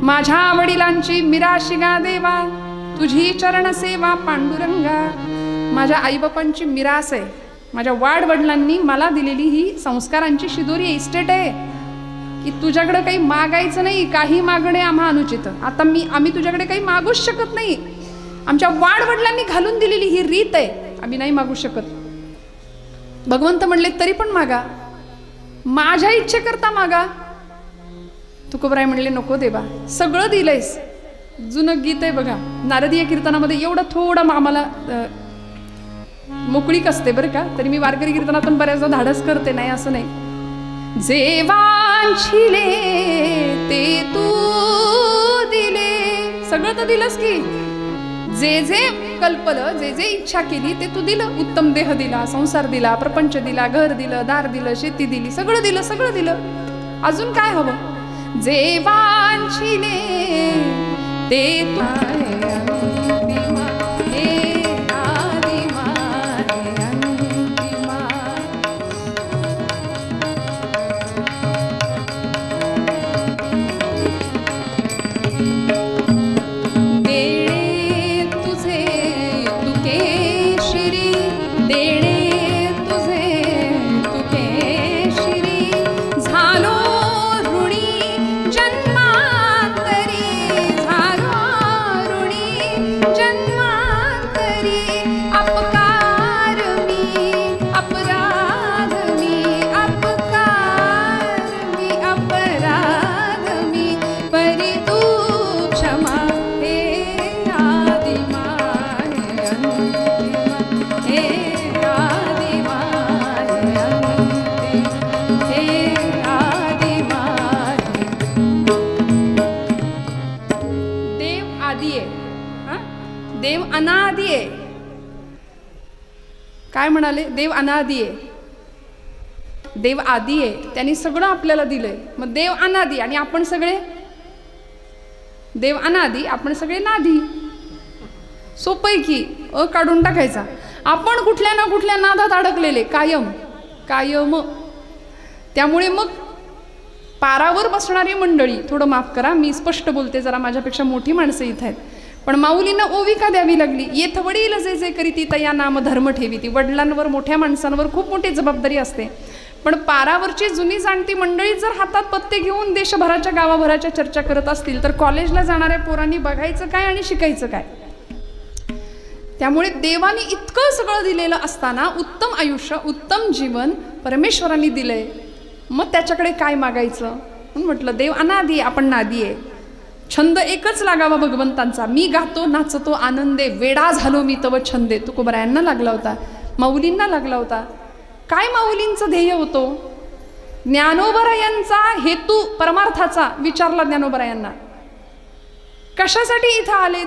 माझ्या वडिलांची मिराशी गा देवा, तुझी चरण सेवा पांडुरंगा. माझ्या आईबापांची मिरास आहे, माझ्या वाडवडिलांनी मला दिलेली ही संस्कारांची शिदोरी इस्टेट आहे की तुझ्याकडे काही मागायचं नाही, काही मागणे आम्हा अनुचित. आता आम्ही तुझ्याकडे काही मागूच शकत नाही, आमच्या वाडवडिलांनी घालून दिलेली ही रीत आहे, आम्ही नाही मागू शकत. भगवंत म्हणले तरी पण मागा, माझ्या इच्छेकरता मागा. तुकोबराय म्हणले नको देवा, सगळं दिलंयस. जुनं गीत आहे बघा, नारदीय कीर्तनामध्ये एवढं थोडं आम्हाला मोकळीक असते बरं का, तरी मी वारकरी कीर्तनातून बऱ्याचदा धाडस करते, नाही असं नाही. जे वांछिले ते तू दिले, सगळं तर दिलंस की. जे जे कल्पलं, जे जे इच्छा केली ते तू दिलं. उत्तम देह दिला, संसार दिला, प्रपंच दिला, घर दिलं, दार दिलं, शेती दिली, सगळं दिलं, सगळं दिलं. अजून काय हवं? जे वांछिले ते तू काय म्हणाले? देव अनादी आहे, देव आदी आहे, त्यांनी सगळं आपल्याला दिलंय. मग देव अनादी आणि आपण सगळे, देव अनादी आपण सगळे नादी. सोपं की काढून टाकायचा. आपण कुठल्या ना कुठल्या नादात अडकलेले कायम कायम. त्यामुळे मग पारावर बसणारी मंडळी, थोडं माफ करा मी स्पष्ट बोलते, जरा माझ्यापेक्षा मोठी माणसं इथं आहेत, पण माऊलींना ओवी का द्यावी लागली? येथ वडील जे जे करीती तया नाम धर्म ठेवी. ती वडिलांवर, मोठ्या माणसांवर खूप मोठी जबाबदारी असते. पण पारावरची जुनी जाणती मंडळी जर हातात पत्ते घेऊन देशभराच्या गावाभराच्या चर्चा करत असतील तर कॉलेजला जाणाऱ्या पोरांनी बघायचं काय आणि शिकायचं काय? त्यामुळे देवाने इतकं सगळं दिलेलं असताना उत्तम आयुष्य, उत्तम जीवन परमेश्वरांनी दिलंय, मग त्याच्याकडे काय मागायचं? म्हणून म्हटलं देव अनादी, आपण नादी आहे. छंद एकच लागावा भगवंतांचा, मी गातो नाचतो आनंदे, वेडा झालो मी तव छंदे. तुकोबरायांना लागला होता, माऊलींना लागला होता. काय माऊलींचं ध्येय होतो? ज्ञानोबरायांचा हेतू परमार्थाचा विचारला ज्ञानोबरायांना. कशासाठी इथं आलेत?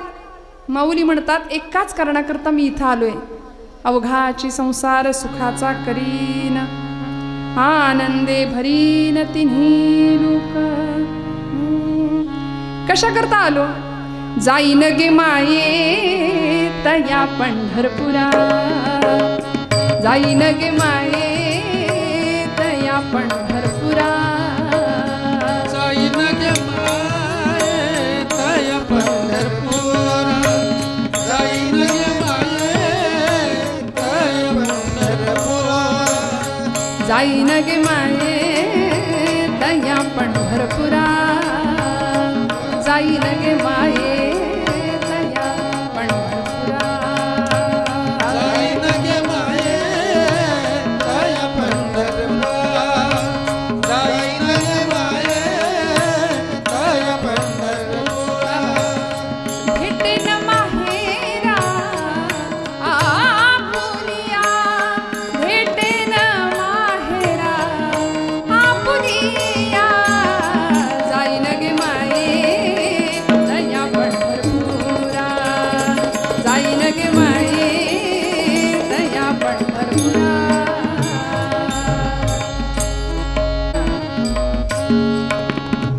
माऊली म्हणतात एकाच कारणाकरता मी इथं आलोय, अवघाची संसार सुखाचा करीन, आनंदे भरीन तिन्ही लोक. कशा करता आलो? जाईन गे माये तया पंढरपुरा, जाईन गे माये तया पंढरपुरा, जाईन गे माये तया पंढरपुरा, जाईन गे माये तया पंढरपुरा, जाईन गे माये तया पंढरपुरा, जाईन गे माये तया पंढरपुरा, जाईन गे माये तया पंढरपुरा, जाईन गे माये तया पंढरपुरा. भेटेन माहेरा आपुलिया, भेटेन माहेरा आपुलिया, जाईन गे माये तया पंढरपुरा, जाईन गे माये तया पंढरपुरा.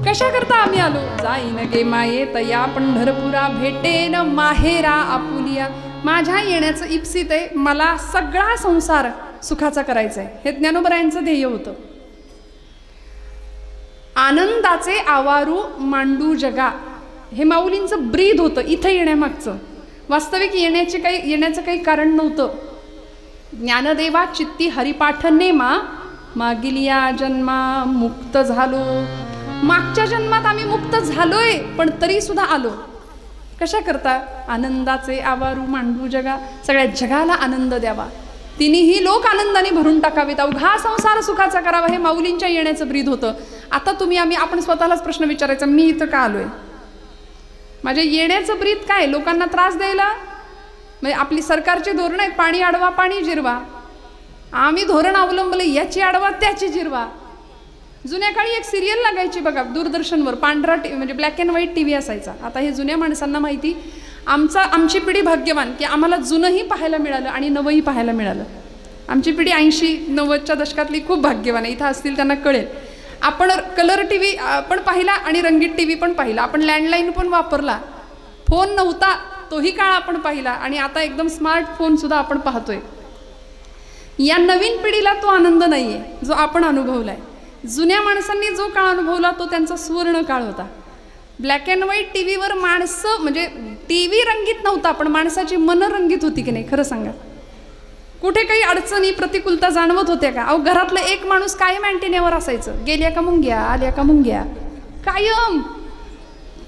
कशा करता आम्ही आलो? जाईन गे माये तया पंढरपुरा, भेटेन माहेरा आपुलिया. माझ्या येण्याचं इप्सित आहे, मला सगळा संसार सुखाचा करायचा आहे, हे ज्ञानोबरायांचं ध्येय होतं. आनंदाचे आवारू मांडू जगा, हे माऊलींचं ब्रीद होतं इथं येण्यामागचं. वास्तविक येण्याचं काही कारण नव्हतं. ज्ञानदेवा चित्ती हरिपाठ नेमा, मागील या जन्मा मुक्त झालो. मागच्या जन्मात आम्ही मुक्त झालोय, पण तरी सुद्धा आलो. कशा करता? आनंदाचे आवारू मांडू जगा, सगळ्या जगाला आनंद द्यावा, तिन्ही लोक आनंदाने भरून टाकावेत, अवघा संसार सुखाचा करावा, हे माऊलींच्या येण्याचं ब्रीद होतं. आता आपण स्वतःलाच प्रश्न विचारायचा, मी इथं का आलोय? माझ्या येण्याचं ब्रीद काय? लोकांना त्रास द्यायला? म्हणजे आपली सरकारची धोरण आहेत, पाणी अडवा पाणी जिरवा. आम्ही धोरण अवलंबले, याची अडवा त्याची जिरवा. जुन्या काळी एक सिरियल लागायची बघा दूरदर्शनवर, पांढरा म्हणजे ब्लॅक अँड व्हाईट टीव्ही असायचा. आता हे जुन्या माणसांना माहिती, आमची पिढी भाग्यवान की आम्हाला जुनंही पाहायला मिळालं आणि नवंही पाहायला मिळालं. आमची पिढी 80-90च्या दशकातली खूप भाग्यवान आहे. इथं असतील त्यांना कळेल. आपण कलर टीव्ही पण पाहिला आणि रंगीत टीव्ही पण पाहिला. आपण लँडलाईन पण वापरला, फोन नव्हता तोही काळ आपण पाहिला, आणि आता एकदम स्मार्टफोन सुद्धा आपण पाहतोय. या नवीन पिढीला तो आनंद नाहीये जो आपण अनुभवलाय. जुन्या माणसांनी जो काळ अनुभवला तो त्यांचा सुवर्ण काळ होता. ब्लॅक अँड व्हाईट टीव्हीवर माणसं, म्हणजे टीव्ही रंगीत नव्हता पण माणसाची मन रंगीत होती की नाही? खरं सांगा, कुठे काही अडचणी प्रतिकूलता जाणवत होत्या का? अहो, घरातलं एक माणूस कायम अँटिनेवर असायचं, गेल्या का मुंग्या, आल्या का मुंग्या, कायम.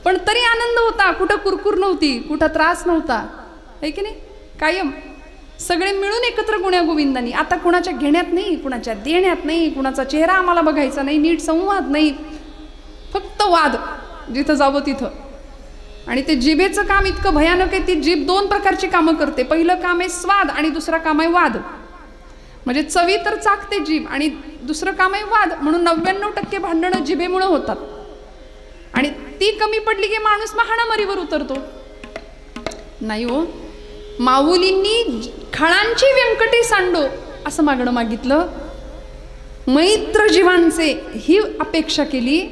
पण तरी आनंद होता, कुठं कुरकुर नव्हती, कुठं त्रास नव्हता, आहे की नाही? कायम सगळे मिळून एकत्र गुण्यागोविंदांनी. आता कुणाच्या घेण्यात नाही, कुणाच्या देण्यात नाही, कुणाचा चेहरा आम्हाला बघायचा नाही, नीट संवाद नाही, फक्त वाद जिथं जावं तिथं. आणि ते जिभेचं काम इतकं भयानक आहे, ती जीभ 2 प्रकारची कामं करते. पहिलं काम आहे स्वाद आणि दुसरं काम आहे वाद. म्हणजे चवी तर चाकते जीभ आणि दुसरं काम आहे वाद. म्हणून 99% भांडणं जिभेमुळे होतात. आणि ती कमी पडली की माणूस हाणामारीवर उतरतो. नाही हो, माऊलींनी खळांची व्यंकटी सांडो असं मागणं मागितलं, मैत्र जीवांचे ही अपेक्षा केली.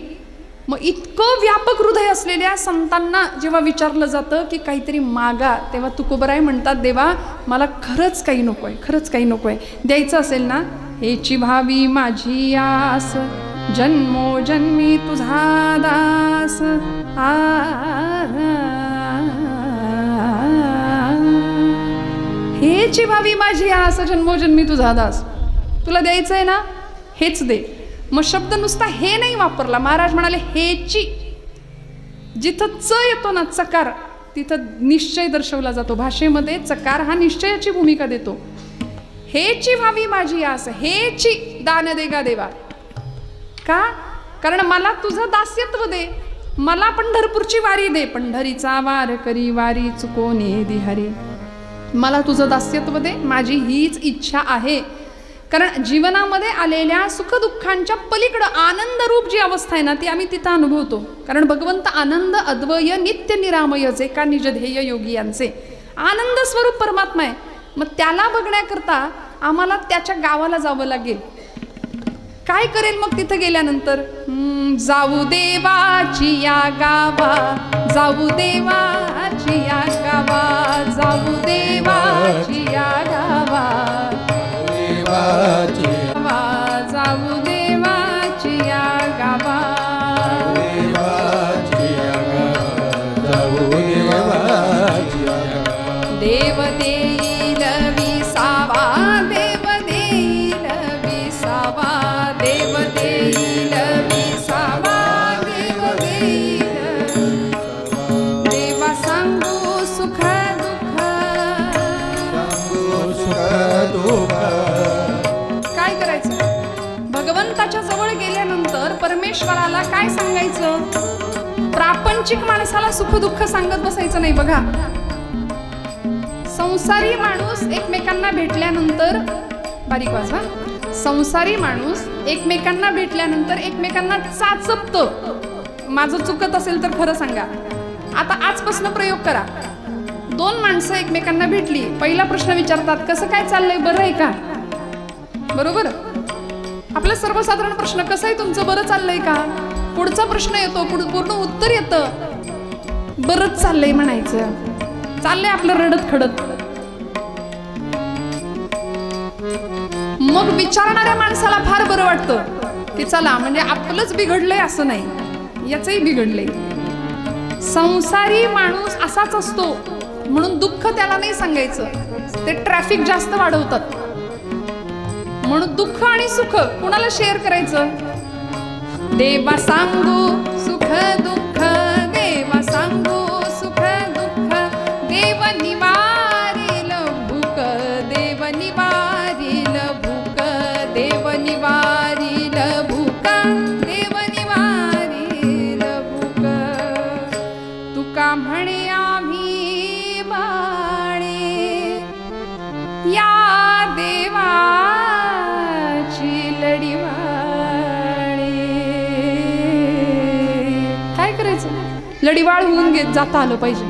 मग इतकं व्यापक हृदय असलेल्या संतांना जेव्हा विचारलं जातं की काहीतरी मागा, तेव्हा तुकोबराय म्हणतात, देवा मला खरंच काही नकोय, खरंच काही नकोय. द्यायचं असेल ना, हेची भावी माझी आस, जन्मोजन्मी तुझा दास. हेची भावी माझी आस, जन्मोजन्मी तुझा दास. तुला द्यायचंय ना, हेच दे. मग शब्द नुसता हे नाही वापरला. महाराज म्हणाले हेची. जिथं च येतो ना, चकार, तिथं निश्चय दर्शवला जातो. भाषेमध्ये चकार हा निश्चयाची भूमिका देतो. हेची व्हावी माझी आस, हेची दान दे गा देवा. का? कारण मला तुझं दास्यत्व दे, मला पंढरपूरची वारी दे. पंढरीचा वार करी वारी चुकोने दिहारी. मला तुझं दास्यत्व दे, माझी हीच इच्छा आहे. कारण जीवनामध्ये आलेल्या सुखदुःखांच्या पलीकडं आनंदरूप जी अवस्था आहे ना, ती आम्ही तिथं अनुभवतो. कारण भगवंत आनंद अद्वय नित्य निरामय जे का निज ध्येय योगी यांचे आनंद स्वरूप परमात्मा आहे. मग त्याला बघण्याकरता आम्हाला त्याच्या गावाला जावं लागेल. काय करेल मग तिथं गेल्यानंतर? जाऊ देवाची या गावा, जाऊ देवाची या गावा, जाऊ देवाची या गावा, जाऊ देवाची या गावा, देव देईल विसावा, देव देईल विसावा, देव देईल विसावा, देव देईल. देवा सांगू सुख दुःख, काय करायचं? भगवंताच्या जवळ गेल्यानंतर परमेश्वराला काय सांगायचं? प्रापंचिक माणसाला सुख दुःख सांगत बसायचं नाही. बघा, संसारी माणूस एकमेकांना भेटल्यानंतर, बारीक वाजवा, संसारी माणूस एकमेकांना भेटल्यानंतर एकमेकांना चाचपतो. माझं चुकत असेल तर खरं सांगा. आता आजपासून प्रयोग करा. 2 माणसं एकमेकांना भेटली, पहिला प्रश्न विचारतात, कसं काय चाललंय, बरं आहे का? बरोबर? आपला सर्वसाधारण प्रश्न, कसं आहे तुमचं, बरं चाललंय का? पुढचा प्रश्न येतो, पूर्ण उत्तर येतं, बरंच चाललंय म्हणायचं. चाललंय आपलं रडत खडत. मग विचारणाऱ्या माणसाला फार बरं वाटतं. की चला म्हणजे आपलंच बिघडलंय असं नाही, याचंही बिघडलंय. संसारी माणूस असाच असतो म्हणून दुःख त्याला नाही सांगायचं, ते ट्रॅफिक जास्त वाढवतात. म्हणून दुःख आणि सुख कुणाला शेअर करायचं? देवा सांगू सुख दुःख, देवा सांगू सुख दुःख, देव निवारील भूक, देव निवारील भूक, देव निवारील भूक, देव निवारील भूक. तुका म्हणे आम्ही बाळे या देवाची लढीवाळे. काय करायचं? लढीवाळ होऊन जाता आलं पाहिजे,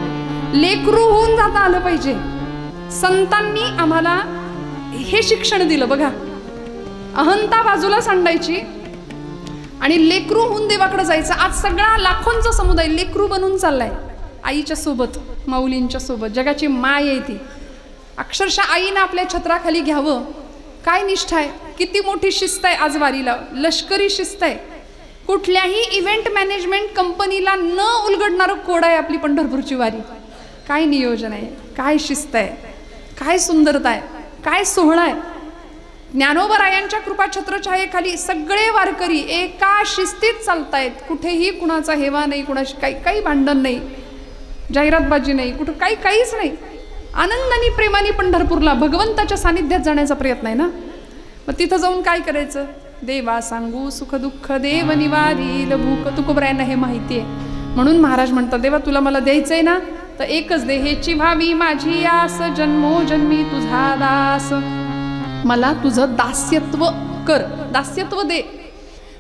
लेकरू होऊन जाता आलं पाहिजे. संतांनी आम्हाला हे शिक्षण दिलं बघा. अहंता बाजूला सांडायची आणि लेकरू होऊन देवाकडे जायचं. आज सगळा लाखोंचा समुदाय लेकरू बनून चाललाय आईच्या सोबत, माऊलींच्या सोबत. जगाची माय आहे ती. अक्षरशः आईनं आपल्या छत्राखाली घ्यावं. काय निष्ठा आहे, किती मोठी शिस्त आहे आज वारीला, लष्करी शिस्त आहे. कुठल्याही इव्हेंट मॅनेजमेंट कंपनीला न उलगडणारं कोड आहे आपली पंढरपूरची वारी. काय नियोजन आहे, काय शिस्त आहे, काय सुंदरता आहे, काय सोहळा आहे. ज्ञानोबरायांच्या कृपा छत्रछायेखाली सगळे वारकरी एका शिस्तीत चालतायत. कुठेही कुणाचा हेवा नाही, कुणाशी काही भांडण नाही, जाहिरातबाजी नाही, कुठं काहीच नाही. आनंदाने प्रेमाने पंढरपूरला भगवंताच्या सानिध्यात जाण्याचा प्रयत्न आहे ना. मग तिथं जाऊन काय करायचं? देवा सांगू सुख दुःख, देव निवारील भूक. तुकोबरायांना हे माहिती आहे म्हणून महाराज म्हणतात, देवा तुला मला द्यायचंय ना तर एकच दे, हेची व्हावी माझी आस, जन्मोजन्मी तुझा दास. मला तुझं दास्यत्व कर, दास्यत्व दे.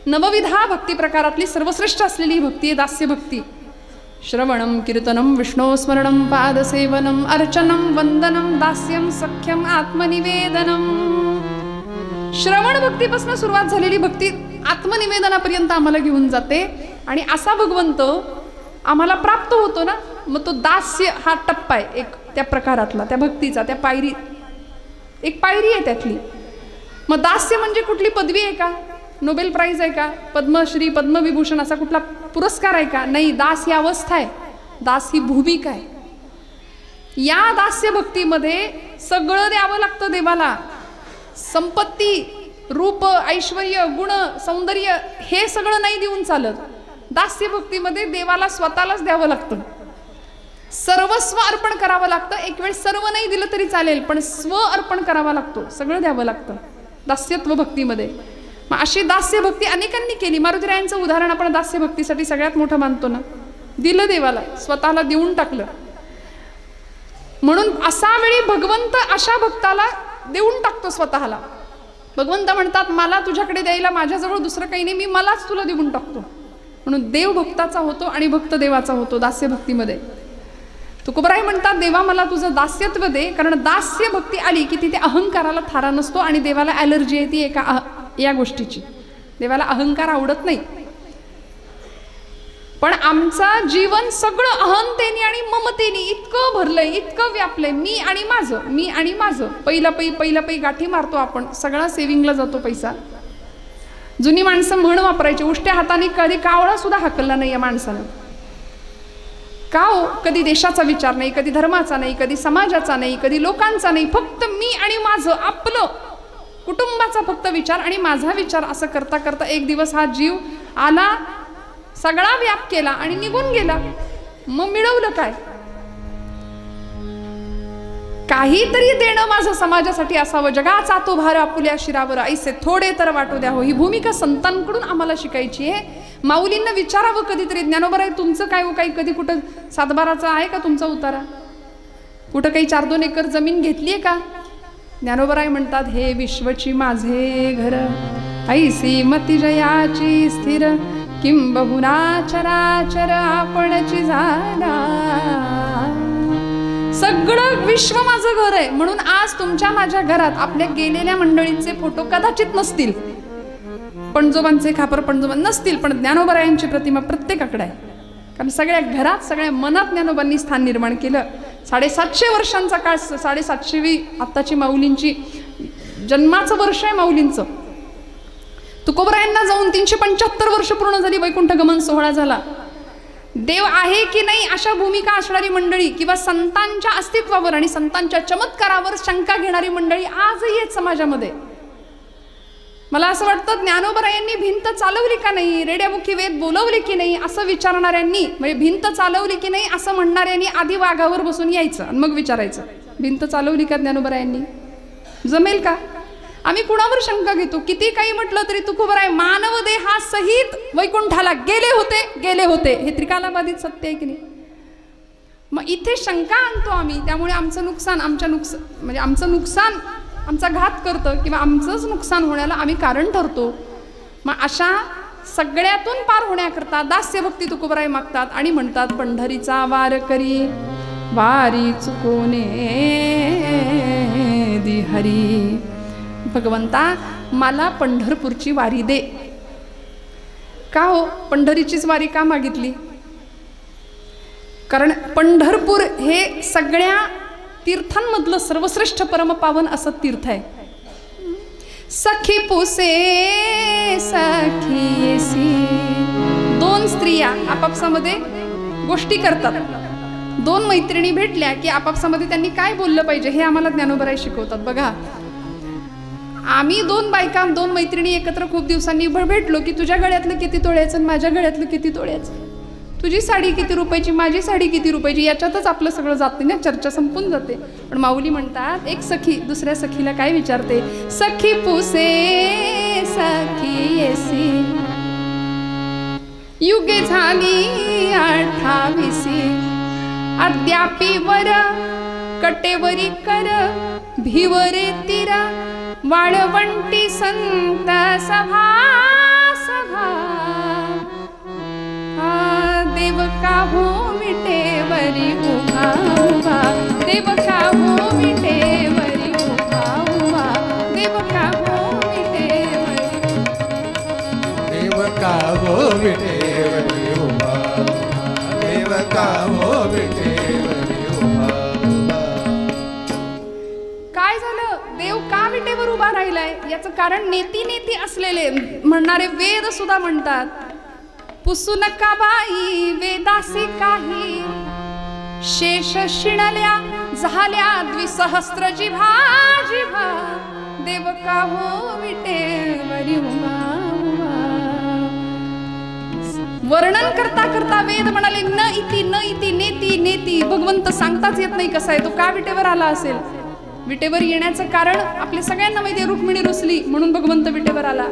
नवविधा भक्ती प्रकारातली सर्वश्रेष्ठ असलेली भक्ती आहे दास्य भक्ती. श्रवणं कीर्तनं विष्णोस्मरणं पादसेवनं अर्चनं वंदनं दास्यं सख्यं आत्मनिवेदनं. श्रवण भक्तीपासून सुरुवात झालेली भक्ती आत्मनिवेदनापर्यंत आम्हाला घेऊन जाते आणि असा भगवंत आम्हाला प्राप्त होतो ना. मग तो दास्य हा टप्पा आहे एक त्या प्रकारातला, त्या भक्तीचा, त्या पायरी, एक पायरी आहे त्यातली. मग दास्य म्हणजे कुठली पदवी आहे का? नोबेल प्राइज आहे का? पद्मश्री पद्मविभूषण असा कुठला पुरस्कार आहे का? नाही. दास ही अवस्था आहे, दास ही भूमिका आहे. या दास्य भक्तीमध्ये सगळं द्यावं लागतं देवाला. संपत्ती, रूप, ऐश्वर्य, गुण, सौंदर्य हे सगळं नाही देऊन चालत. दास्य भक्तीमध्ये देवाला स्वतःलाच द्यावं लागतं, सर्वस्व अर्पण करावं लागतं. एक वेळ सर्व नाही दिलं तरी चालेल, पण स्व अर्पण करावा लागतो, सगळं द्यावं लागतं दास्यत्व भक्तीमध्ये. मग अशी दास्य भक्ती अनेकांनी केली. मारुतीरायांचं उदाहरण आपण दास्य भक्तीसाठी सगळ्यात मोठं मानतो ना. दिलं देवाला, स्वतःला देऊन टाकलं. म्हणून असा वेळी भगवंत अशा भक्ताला देऊन टाकतो स्वतःला. भगवंत म्हणतात, मला तुझ्याकडे द्यायला माझ्याजवळ दुसरं काही नाही, मी मलाच तुला देऊन टाकतो. म्हणून देव भक्ताचा होतो आणि भक्त देवाचा होतो दास्य भक्तीमध्ये. तुकोबराय म्हणतात, देवा मला तुझं दास्यत्व दे. कारण दास्य भक्ती आली की तिथे अहंकाराला थारा नसतो आणि देवाला ॲलर्जी आहे ती एका या गोष्टीची. देवाला अहंकार आवडत नाही. पण आमचा जीवन सगळं अहंतेने आणि ममतेने इतकं भरलंय, इतकं व्यापलंय. मी आणि माझं, मी आणि माझं. पहिला पै गाठी मारतो आपण, सगळा सेव्हिंगला जातो पैसा. जुनी माणसं म्हण वापरायची, उष्ट्या हाताने कधी कावळा सुद्धा हाकलला नाही या माणसानं. का हो? कधी देशाचा विचार नाही, कधी धर्माचा नाही, कधी समाजाचा नाही, कधी लोकांचा नाही. फक्त मी आणि माझं, आपलं कुटुंबाचा फक्त विचार आणि माझा विचार. असं करता करता एक दिवस हा जीव आला, सगळा व्याप केला आणि निघून गेला. मग मिळवलं काय? काहीतरी देणं माझं समाजासाठी असावं. जगाचा तो भार आपुल्या शिरावर, ऐसे थोडे तर वाटू द्या हो. ही भूमिका संतांकडून आम्हाला शिकायची आहे. माऊलींना विचारावं कधीतरी, ज्ञानोबराय तुमचं काय हो? काही कधी कुठं सातबाराचा आहे का तुमचा उतारा? कुठं काही 4-2 एकर जमीन घेतली आहे का? ज्ञानोबराय म्हणतात, हे विश्वची माझे घर, ऐसी मती जयाची स्थिर, किंबहुना चराचर आपणची झाला. सगळं विश्व माझं घर आहे. म्हणून आज तुमच्या माझ्या घरात आपल्या गेलेल्या मंडळींचे फोटो कदाचित नसतील, पणजोबांचे खापर पणजोबा नसतील, पण ज्ञानोबरायांची प्रतिमा प्रत्येकाकडे आहे. कारण सगळ्या घरात, सगळ्या मनात ज्ञानोबांनी स्थान निर्माण केलं. 750 वर्षांचा काळ, 750वी आत्ताची माऊलींची जन्माचं वर्ष आहे माऊलींचं. तुकोबरायांना जाऊन 375 वर्ष पूर्ण झाली, वैकुंठ गमन सोहळा झाला. देव आहे की नाही अशा भूमिका असणारी मंडळी किंवा संतांच्या अस्तित्वावर आणि संतांच्या चमत्कारावर शंका घेणारी मंडळी आजही आहेत समाजामध्ये. मला असं वाटतं ज्ञानोबरायांनी भिंत चालवली का नाही, रेड्यामुखी वेद बोलवली की नाही असं विचारणाऱ्यांनी, म्हणजे भिंत चालवली की नाही असं म्हणणाऱ्यांनी आधी वाघावर बसून यायचं आणि मग विचारायचं भिंत चालवली का ज्ञानोबरायांनी. जमेल का? आम्ही कुणावर शंका घेतो? किती काही म्हटलं तरी तुकोबराय मानव देहासहित वैकुंठाला गेले होते हे त्रिकालाबाधित सत्य आहे की नाही. मग इथे शंका आणतो आम्ही, त्यामुळे आमचं नुकसान आमचा घात करतं किंवा आमचंच नुकसान होण्याला आम्ही कारण ठरतो. मग अशा सगळ्यातून पार होण्याकरता दास्यभक्ती तुकोबराय मागतात आणि म्हणतात, पंढरीचा वार करी वारी चुकोने दि हरी. भगवंता मला पंढरपूरची वारी दे. का हो, पंढरीचीच वारी का मागितली? कारण पंढरपूर हे सगळ्या तीर्थांमधलं सर्वश्रेष्ठ परमपावन असं तीर्थ आहे. सखी पुसे सखीसी, दोन स्त्रिया आपापसामध्ये गोष्टी करतात. दोन मैत्रिणी भेटल्या की आपापसामध्ये त्यांनी काय बोललं पाहिजे हे आम्हाला ज्ञानोबराय शिकवतात. बघा, आम्ही दोन मैत्रिणी एकत्र खूप दिवसांनी भेटलो की तुझ्या गळ्यातलं किती तोळ्याचं आणि माझ्या गळ्यातलं किती तोळ्याचं, तुझी साडी किती रुपयाची, माझी साडी किती रुपयाची, याच्यातच आपलं सगळं जाते ना, चर्चा संपून जाते. पण माऊली म्हणतात, एक सखी दुसऱ्या सखीला काय विचारते, सखी पुसे सखी येसी, युगे झाली 28, अद्यापी वर कटेवरी कर भिवरे तीरा, वाळवंटी संत सभा सभा, देव का हो विटेवरी उभा उभा, देव का हो विटेवरी उभा उभा, देव का हो विटेवरी, देव का हो विटेवरी उभा, देव का हो विटेवरी उभा. काय झालं? देव का विटेवर उभा राहिलाय याचं कारण नेती असलेले म्हणणारे वेद सुद्धा म्हणतात, पुसू नका बाई वेदासी काही, शेष शिणल्या झाल्या 2सहस्त्र जिभा जिभा, देव का हो विटेवरी उभा उभा. वर्णन करता करता वेद म्हणाले, न इति नेती नेती. भगवंत सांगताच येत नाही कसा आहे तो, का विटेवर आला असेल. विटेवर येण्याचं कारण आपल्या सगळ्यांना माहिती, रुक्मिणी रुसली म्हणून भगवंत विटेवर आला.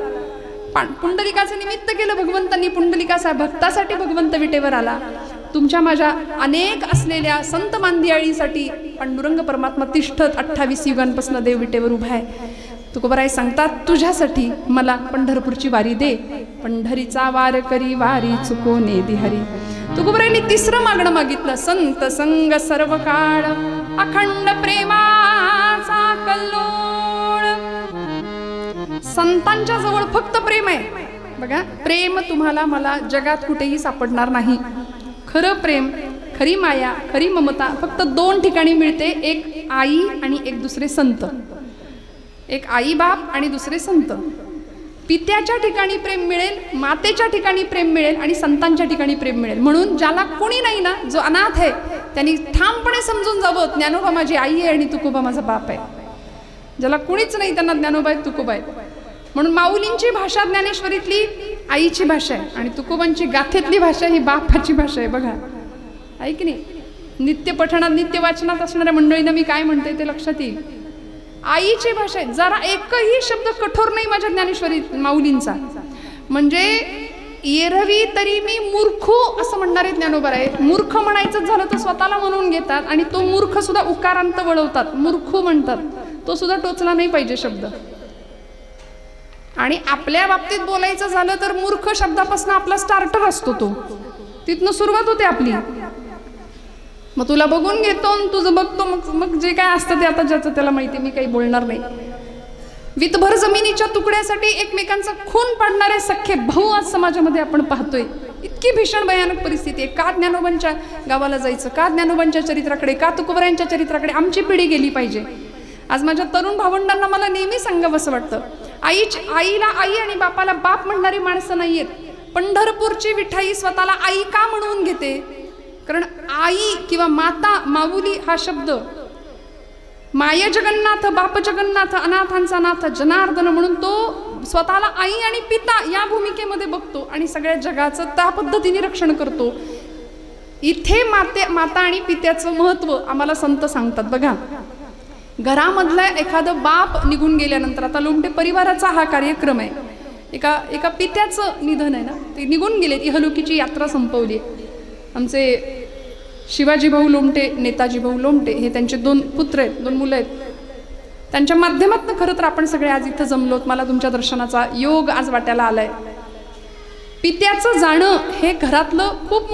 पुंडलिकाचं निमित्त केलं भगवंतांनी, पुंडलिकाचा भक्तासाठी भगवंत विटेवर आला. तुमच्या माझ्या अनेक असलेल्या संत मांदियाळीसाठी पांडुरंग परमात्मा तिष्ठत 28 युगांपासून देव विटेवर उभा आहे. तुकोबराय सांगतात, तुझ्यासाठी मला पंढरपूरची वारी दे, पंढरीचा वार करी वारी चुकोने दि हरी. तुकोबरायांनी तिसरं मागणं मागितलं, संत संग सर्व काळ अखंड प्रेमाचा कल्लोळ. संतांच्या जवळ फक्त प्रेम आहे. बघा, प्रेम तुम्हाला मला जगात कुठेही सापडणार नाही. खरं प्रेम, खरी माया, खरी ममता फक्त 2 ठिकाणी मिळते, एक आई आणि एक दुसरे संत. एक आई बाप आणि दुसरे संत. पित्याच्या ठिकाणी प्रेम मिळेल, मातेच्या ठिकाणी प्रेम मिळेल आणि संतांच्या ठिकाणी प्रेम मिळेल. म्हणून ज्याला कोणी नाही ना, जो अनाथ आहे, त्यांनी ठामपणे समजून जावं, ज्ञानोबा माझी आई आहे आणि तुकोबा माझा बाप आहे. ज्याला कुणीच नाही त्यांना ज्ञानोबा आहे, तुकोबा आहे. म्हणून माऊलींची भाषा ज्ञानेश्वरीतली आईची भाषा आहे आणि तुकोबांची गाथेतली भाषा ही बापाची भाषा आहे. बघा, आहे की नाही? नित्य पठणात नित्य वाचनात असणाऱ्या मंडळींना मी काय म्हणते ते लक्षात येईल. आईची भाषा आहे. जरा एकही शब्द कठोर नाही माझ्या ज्ञानेश्वरी माऊलींचा. म्हणजे येरवी तरी मी मूर्खू असं म्हणणारे ज्ञानोबा आहे. मूर्ख म्हणायचं झालं तर स्वतःला म्हणून घेतात आणि तो मूर्ख सुद्धा उकारांत वळवतात, मूर्खू म्हणतात. तो सुद्धा टोचला नाही पाहिजे शब्द. आणि आपल्या बाबतीत बोलायचं झालं तर मूर्ख शब्दापासून आपला स्टार्टर असतो, तो तिथनं सुरुवात होते आपली. मग तुला बघून घेतो, तुझं बघतो, मग जे काय असतं ते आता ज्याचं त्याला माहिती, मी काही बोलणार नाही. वितभर जमिनीच्या तुकड्यासाठी एकमेकांचा खून पाडणारे सख्खे भाऊ आज समाजामध्ये आपण पाहतोय. इतकी भीषण भयानक परिस्थिती आहे. का ज्ञानोबांच्या गावाला जायचं, का ज्ञानोबांच्या चरित्राकडे, का तुकोबरायांच्या चरित्राकडे आमची पिढी गेली पाहिजे. आज माझ्या तरुण भावंडांना मला नेहमी सांगावं असं वाटतं, आईला आई आणि बापाला बाप म्हणणारी माणसं नाहीयेत. पंढरपूरची विठाई स्वतःला आई का म्हणून घेते? कारण आई किंवा माता, माऊली हा शब्द माय जगन्नाथ, बाप जगन्नाथ, अनाथांचा नाथ जनार्दन म्हणून तो स्वतःला आई आणि पिता या भूमिकेमध्ये बघतो आणि सगळ्या जगाचं त्या पद्धतीने रक्षण करतो. इथे माता आणि पित्याचं महत्व आम्हाला संत सांगतात. बघा, घरामधला एखादं बाप निघून गेल्यानंतर, आता लोमटे परिवाराचा हा कार्यक्रम आहे, एका पित्याचं निधन आहे ना, ते निघून गेले, इहलोकीची यात्रा संपवली. आमचे शिवाजी भाऊ लोमटे, नेताजी भाऊ लोमटे हे त्यांचे 2 पुत्र आहेत, 2 मुलं आहेत. त्यांच्या माध्यमातून खरं तर आपण सगळे आज इथं जमलोत. मला तुमच्या दर्शनाचा योग आज वाट्याला आलाय. पित्याचं जाणं हे घरातलं खूप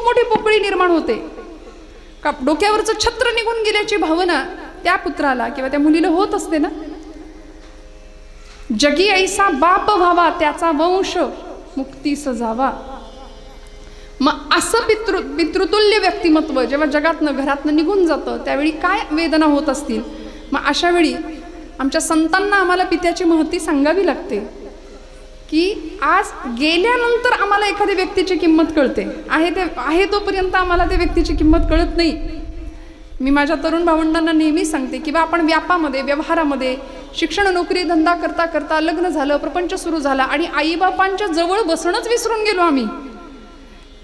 मोठी पोकळी निर्माण होते. का डोक्यावरचं छत्र निघून गेल्याची भावना त्या पुत्राला किंवा त्या मुलीला होत असते ना. जगी ऐसा बाप व्हावा, त्याचा वंश मुक्तीस जावा. मग असं पितृतुल्य व्यक्तिमत्व जेव्हा जगातनं घरातनं निघून जातं त्यावेळी काय वेदना होत असतील. मग अशा वेळी आमच्या संतांना आम्हाला पित्याची महती सांगावी लागते की आज गेल्यानंतर आम्हाला एखाद्या व्यक्तीची किंमत कळते. आहे तोपर्यंत आम्हाला त्या व्यक्तीची किंमत कळत नाही. मी माझ्या तरुण भावंडांना नेहमी सांगते की बा, आपण व्यापामध्ये, व्यवहारामध्ये, शिक्षण, नोकरी, धंदा करता करता लग्न झालं, प्रपंच सुरू झाला आणि आईबापांच्या जवळ बसणंच विसरून गेलो आम्ही.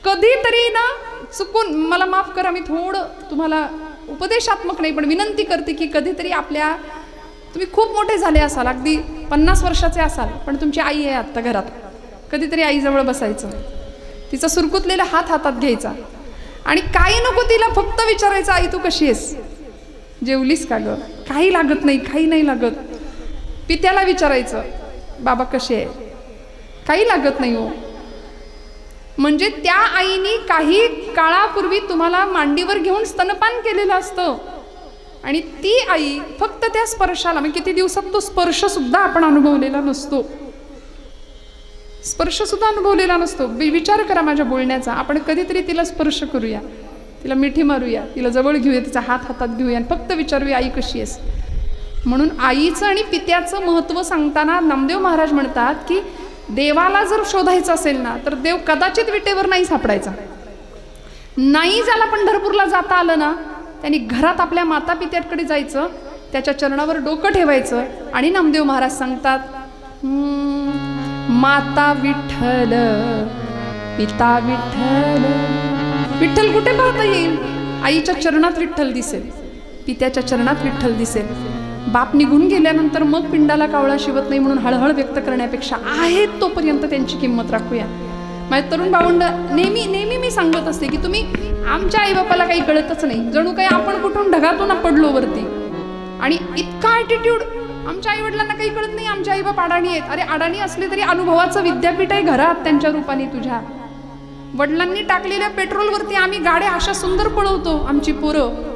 कधीतरी ना चुकून, मला माफ करा, मी थोडं तुम्हाला उपदेशात्मक नाही पण विनंती करते की कधीतरी तुम्ही खूप मोठे झाले असाल, अगदी 50 वर्षाचे असाल, पण तुमची आई आहे आत्ता घरात, कधीतरी आईजवळ बसायचं, तिचा सुरकुतलेला हात हातात घ्यायचा आणि काही नको तिला फक्त विचारायचं, आई तू कशी आहेस, जेवलीस का ग, काही लागत नाही, काही नाही लागत. पित्याला विचारायचं, बाबा कसे आहे, काही लागत नाही हो. म्हणजे त्या आईने काही काळापूर्वी तुम्हाला मांडीवर घेऊन स्तनपान केलेलं असतं आणि ती आई फक्त त्या स्पर्शाला, म्हणजे किती दिवसात तो स्पर्श सुद्धा आपण अनुभवलेला नसतो. स्पर्श सुद्धा अनुभवलेला नसतो. विचार करा माझ्या बोलण्याचा. आपण कधीतरी तिला स्पर्श करूया, तिला मिठी मारूया, तिला जवळ घेऊया, तिचा हात हातात घेऊया आणि फक्त विचारूया आई कशी आहेस. म्हणून आईचं आणि पित्याचं महत्त्व सांगताना नामदेव महाराज म्हणतात की देवाला जर शोधायचं असेल ना तर देव कदाचित विटेवर नाही सापडायचा. नाही ज्याला पंढरपूरला जाता आलं ना त्यांनी घरात आपल्या माता पित्याकडे जायचं, त्याच्या चरणावर डोकं ठेवायचं आणि नामदेव महाराज सांगतात, माता विठ्ठल, पिता विठ्ठल. विठ्ठल कुठे पाहता येईल? आईच्या चरणात विठ्ठल दिसेल, पित्याच्या चरणात विठ्ठल दिसेल. बाप निघून गेल्यानंतर मग पिंडाला कावळा शिवत नाही म्हणून हळहळ व्यक्त करण्यापेक्षा आहेत तोपर्यंत त्यांची किंमत राखूया. माझ्या तरुण भावंड नेहमी मी सांगत असते की तुम्ही, आमच्या आईबापाला काही कळतच नाही, जणू काही आपण कुठून ढगातून पडलो वरती. आणि इतका ॲटिट्यूड, आमच्या आईवडिलांना काही कळत नाही, आमचे आईबाप अडाणी आहेत. अरे अडाणी असले तरी अनुभवाचं विद्यापीठ आहे घरात त्यांच्या रूपाने. तुझ्या वडिलांनी टाकलेल्या पेट्रोलवरती आम्ही गाड्या अशा सुंदर पळवतो आमची पोरं.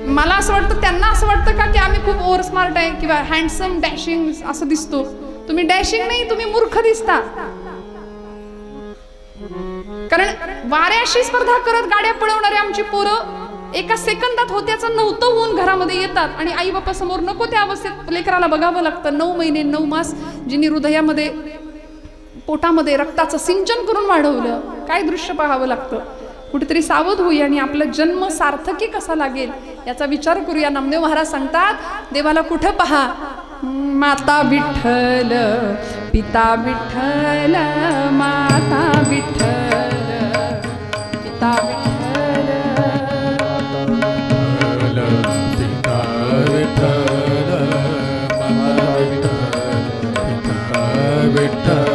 मला असं वाटतं, त्यांना असं वाटतं का की आम्ही खूप ओव्हर स्मार्ट आहे किंवा हँडसम, डॅशिंग असं दिसतो. तुम्ही डॅशिंग नाही, तुम्ही मूर्ख दिसता. कारण वाऱ्याशी स्पर्धा करत गाड्या पळवणारे आमची पोरं एका सेकंदात होत्याचं नव्हतं होऊन घरामध्ये येतात आणि आई बापा समोर नको त्या अवस्थेत लेकराला बघावं लागतं. 9 महिने 9 मास जिने हृदयामध्ये, पोटामध्ये रक्ताचं सिंचन करून वाढवलं, काय दृश्य पाहावं लागतं. कुठेतरी सावध होऊया आणि आपला जन्म सार्थकी कसा लागेल याचा विचार करूया. नामदेव महाराज सांगतात, देवाला कुठं पहा, माता विठ्ठल, पिता विठ्ठल, माता विठ्ठल, पिता विठ्ठल, पिता विठ्ठल, माता विठ्ठल, पिता विठ्ठल,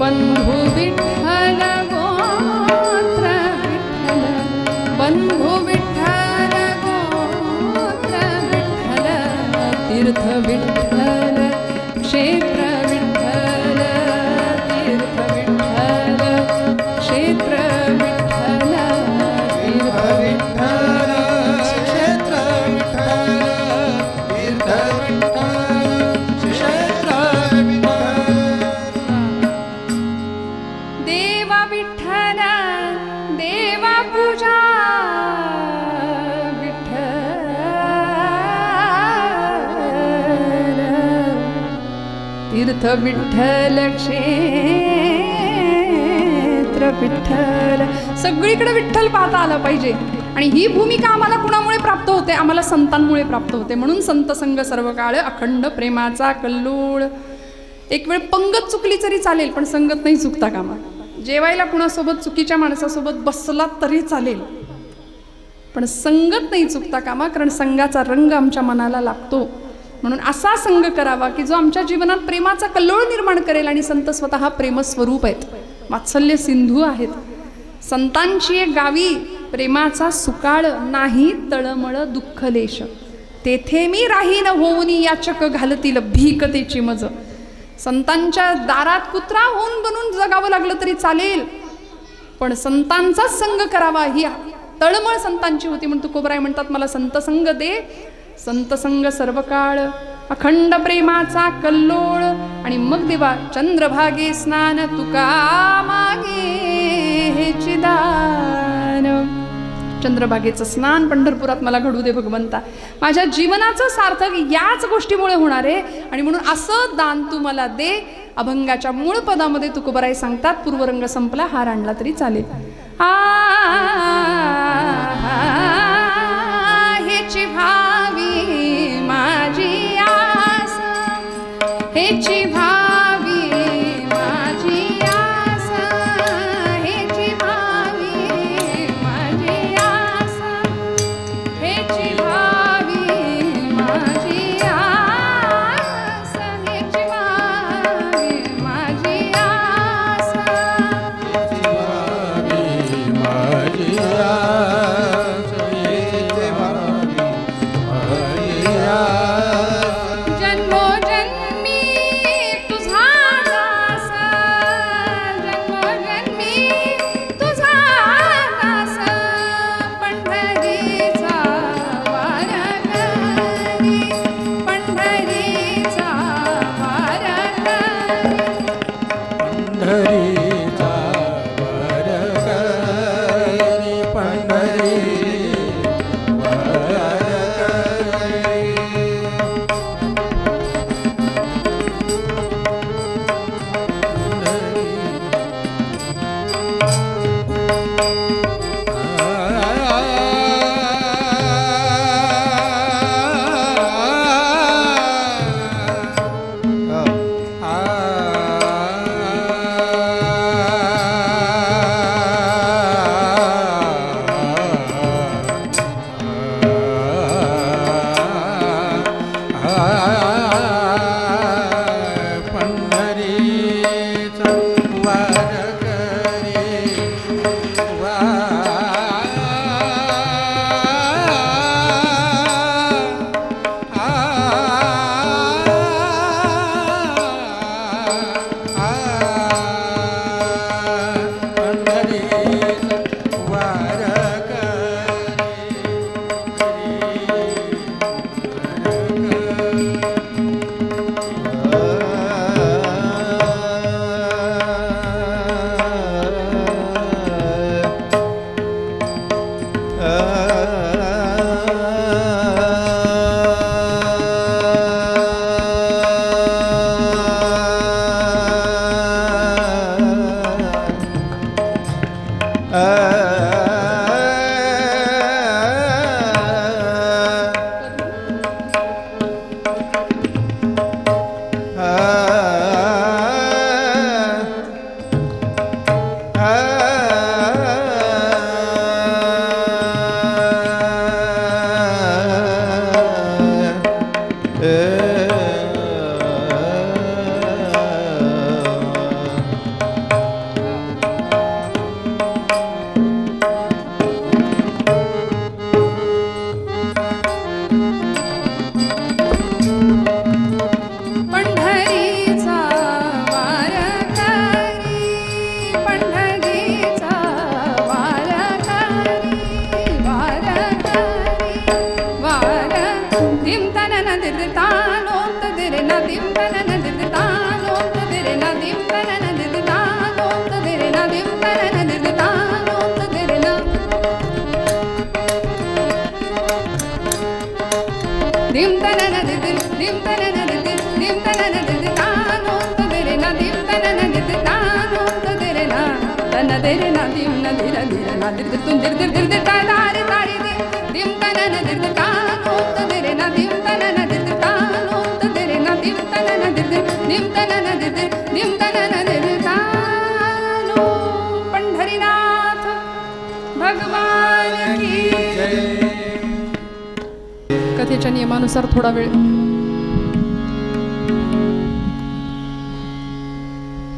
बंधू विठ्ठल, गोत्र विठ्ठल, बंधू विठ्ठल, गोत्र विठ्ठल, तीर्थ विठ्ठल, क्षेत्र विठ्ठल, तीर्थ विठ्ठल, तीर्थ विठ्ठल क्षेत्र विठ्ठल, सगळीकडे विठ्ठल पाहता आला पाहिजे. आणि ही भूमिका आम्हाला कुणामुळे प्राप्त होते? आम्हाला संतांमुळे प्राप्त होते. म्हणून संत संग सर्व काळ अखंड प्रेमाचा कल्लोळ. एक वेळ पंगत चुकली तरी चालेल, पण संगत नाही चुकता कामा. जेवायला कुणासोबत चुकीच्या माणसासोबत बसला तरी चालेल, पण संगत नाही चुकता कामा, कारण संघाचा रंग आमच्या मनाला लागतो. म्हणून असा संघ करावा की जो आमच्या जीवनात प्रेमाचा कल्लोळ निर्माण करेल. आणि संत स्वतः प्रेमस्वरूप आहेत, वात्सल्य सिंधू आहेत. संतांची एक गावी प्रेमाचा सुकाळ नाही तळमळ दुःखलेश, तेथे मी राहीन होऊनी याचक घालतील भीकतेची मज. संतांच्या दारात कुत्रा होऊन बनून जगावं लागलं तरी चालेल, पण संतांचा संग करावा ही तळमळ संतांची होती. म्हणून तुकोबराय म्हणतात, मला संत संग दे, संत संग सर्व काळ अखंड प्रेमाचा कल्लोळ. आणि मग देवा चंद्रभागे स्नान तुका मागे हेची दान. चंद्रभागेचं स्नान पंढरपुरात मला घडू दे भगवंता. माझ्या जीवनाचं सार्थक याच गोष्टीमुळे होणार आहे. आणि म्हणून असं दान तू मला दे. अभंगाच्या मूळ पदामध्ये तुकोबराय सांगतात, पूर्वरंग संपला, हार आणला तरी चालेल. हेची भावी माझी आस, हेची भावी माझी आस, हेची भावी माझी आस, हेची भावी माझी आस, हेची भावी माझी आस, जन्मोजन्मी तुझा दास, जन्मोजन्मी तुझा दास, पंढरीचा वारकरी, पंढरीचा वारकरी, पंढरीचा वारकरी, पंढरी दिम न धीर धीर ना धीर धीर तुम धीर धीर धीर धीर ता दारे तारी दे दिम तन न धीर धीर ता नोत धीर ना दिम तन न धीर धीर ता नोत धीर ना दिम तन न धीर धीर दिम तन न धीर धीर दिम तन न धीर धीर ता नो पंढरीनाथ भगवान की जय. कथेच्या नियमानुसार थोडा वेळ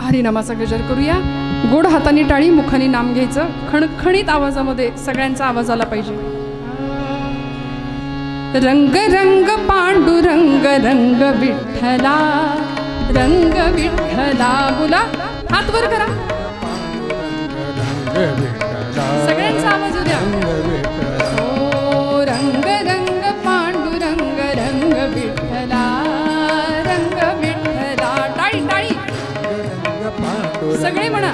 हरिनामाचा गजर करूया. गोड हाताने टाळी, मुखाने नाम घ्यायचं. खणखणीत आवाजामध्ये सगळ्यांचा आवाज आला पाहिजे. रंग रंग पांडुरंग रंग विठ्ठला, रंग विठ्ठला. बोला, हात वर करा. सगळ्यांचा आवाज उद्या. ओ रंग रंग पांडुरंग रंग विठ्ठला, रंग विठ्ठला. टाळी टाळी सगळे म्हणा.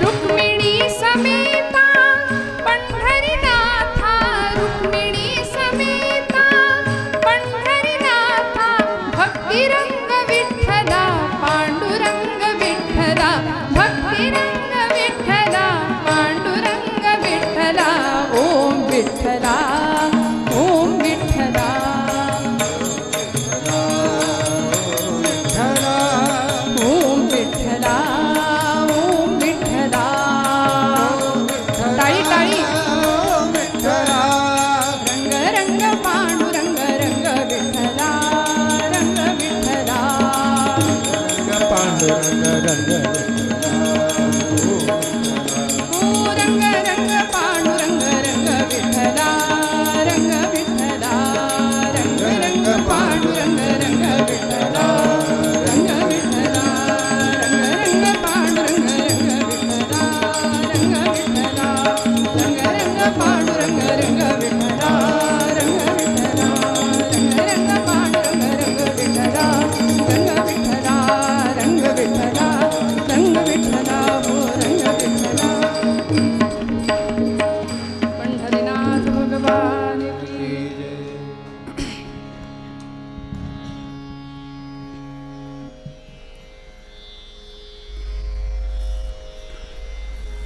रुक्मिणी समेता पंढरीनाथा, रुक्मिणी समेता पंढरीनाथा, भक्तिरंग विठ्ठला पांडुरंग विठ्ठला, भक्तिरंग विठ्ठला पांडुरंग विठ्ठला. ओम विठ्ठला ओम विठ्ठला.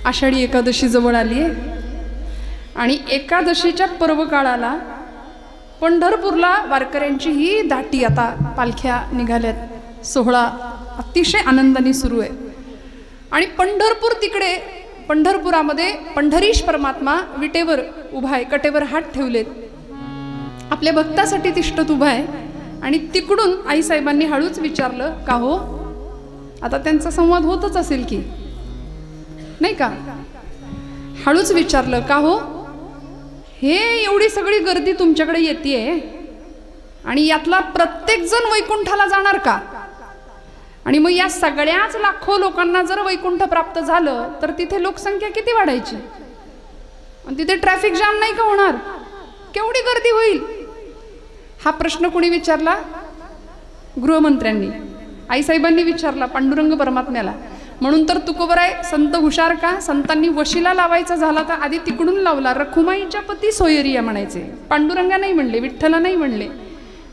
आषाढी एकादशी जवळ आली आहे आणि एकादशीच्या पर्वकाळाला पंढरपूरला वारकऱ्यांची ही दाटी, आता पालख्या निघाल्यात, सोहळा अतिशय आनंदाने सुरू आहे. आणि पंढरपूर तिकडे, पंढरपुरामध्ये पंढरीश परमात्मा विटेवर उभा आहे, कटेवर हात ठेवलेत, आपल्या भक्तासाठी तिष्ठत उभा आहे. आणि तिकडून आईसाहेबांनी हळूच विचारलं, का हो, आता त्यांचा संवाद होतच असेल की नाही का, हळूच विचारलं, का हो, हे एवढी सगळी गर्दी तुमच्याकडे येतेय आणि यातला प्रत्येक जण वैकुंठाला जाणार का? आणि मग या सगळ्याच लाखो लोकांना जर वैकुंठ प्राप्त झालं तर तिथे लोकसंख्या किती वाढायची आणि तिथे ट्रॅफिक जाम नाही का होणार? केवढी गर्दी होईल? हा प्रश्न कोणी विचारला? गृहमंत्र्यांनी. आईसाहेबांनी विचारला पांडुरंग परमात्म्याला. म्हणून तर तुकोबराय संत हुशार का, संतांनी वशीला लावायचा झाला तर आधी तिकडून लावला. रखुमाईच्या पती सोयरिया म्हणायचे, पांडुरंगा नाही म्हणले, विठ्ठला नाही म्हणले,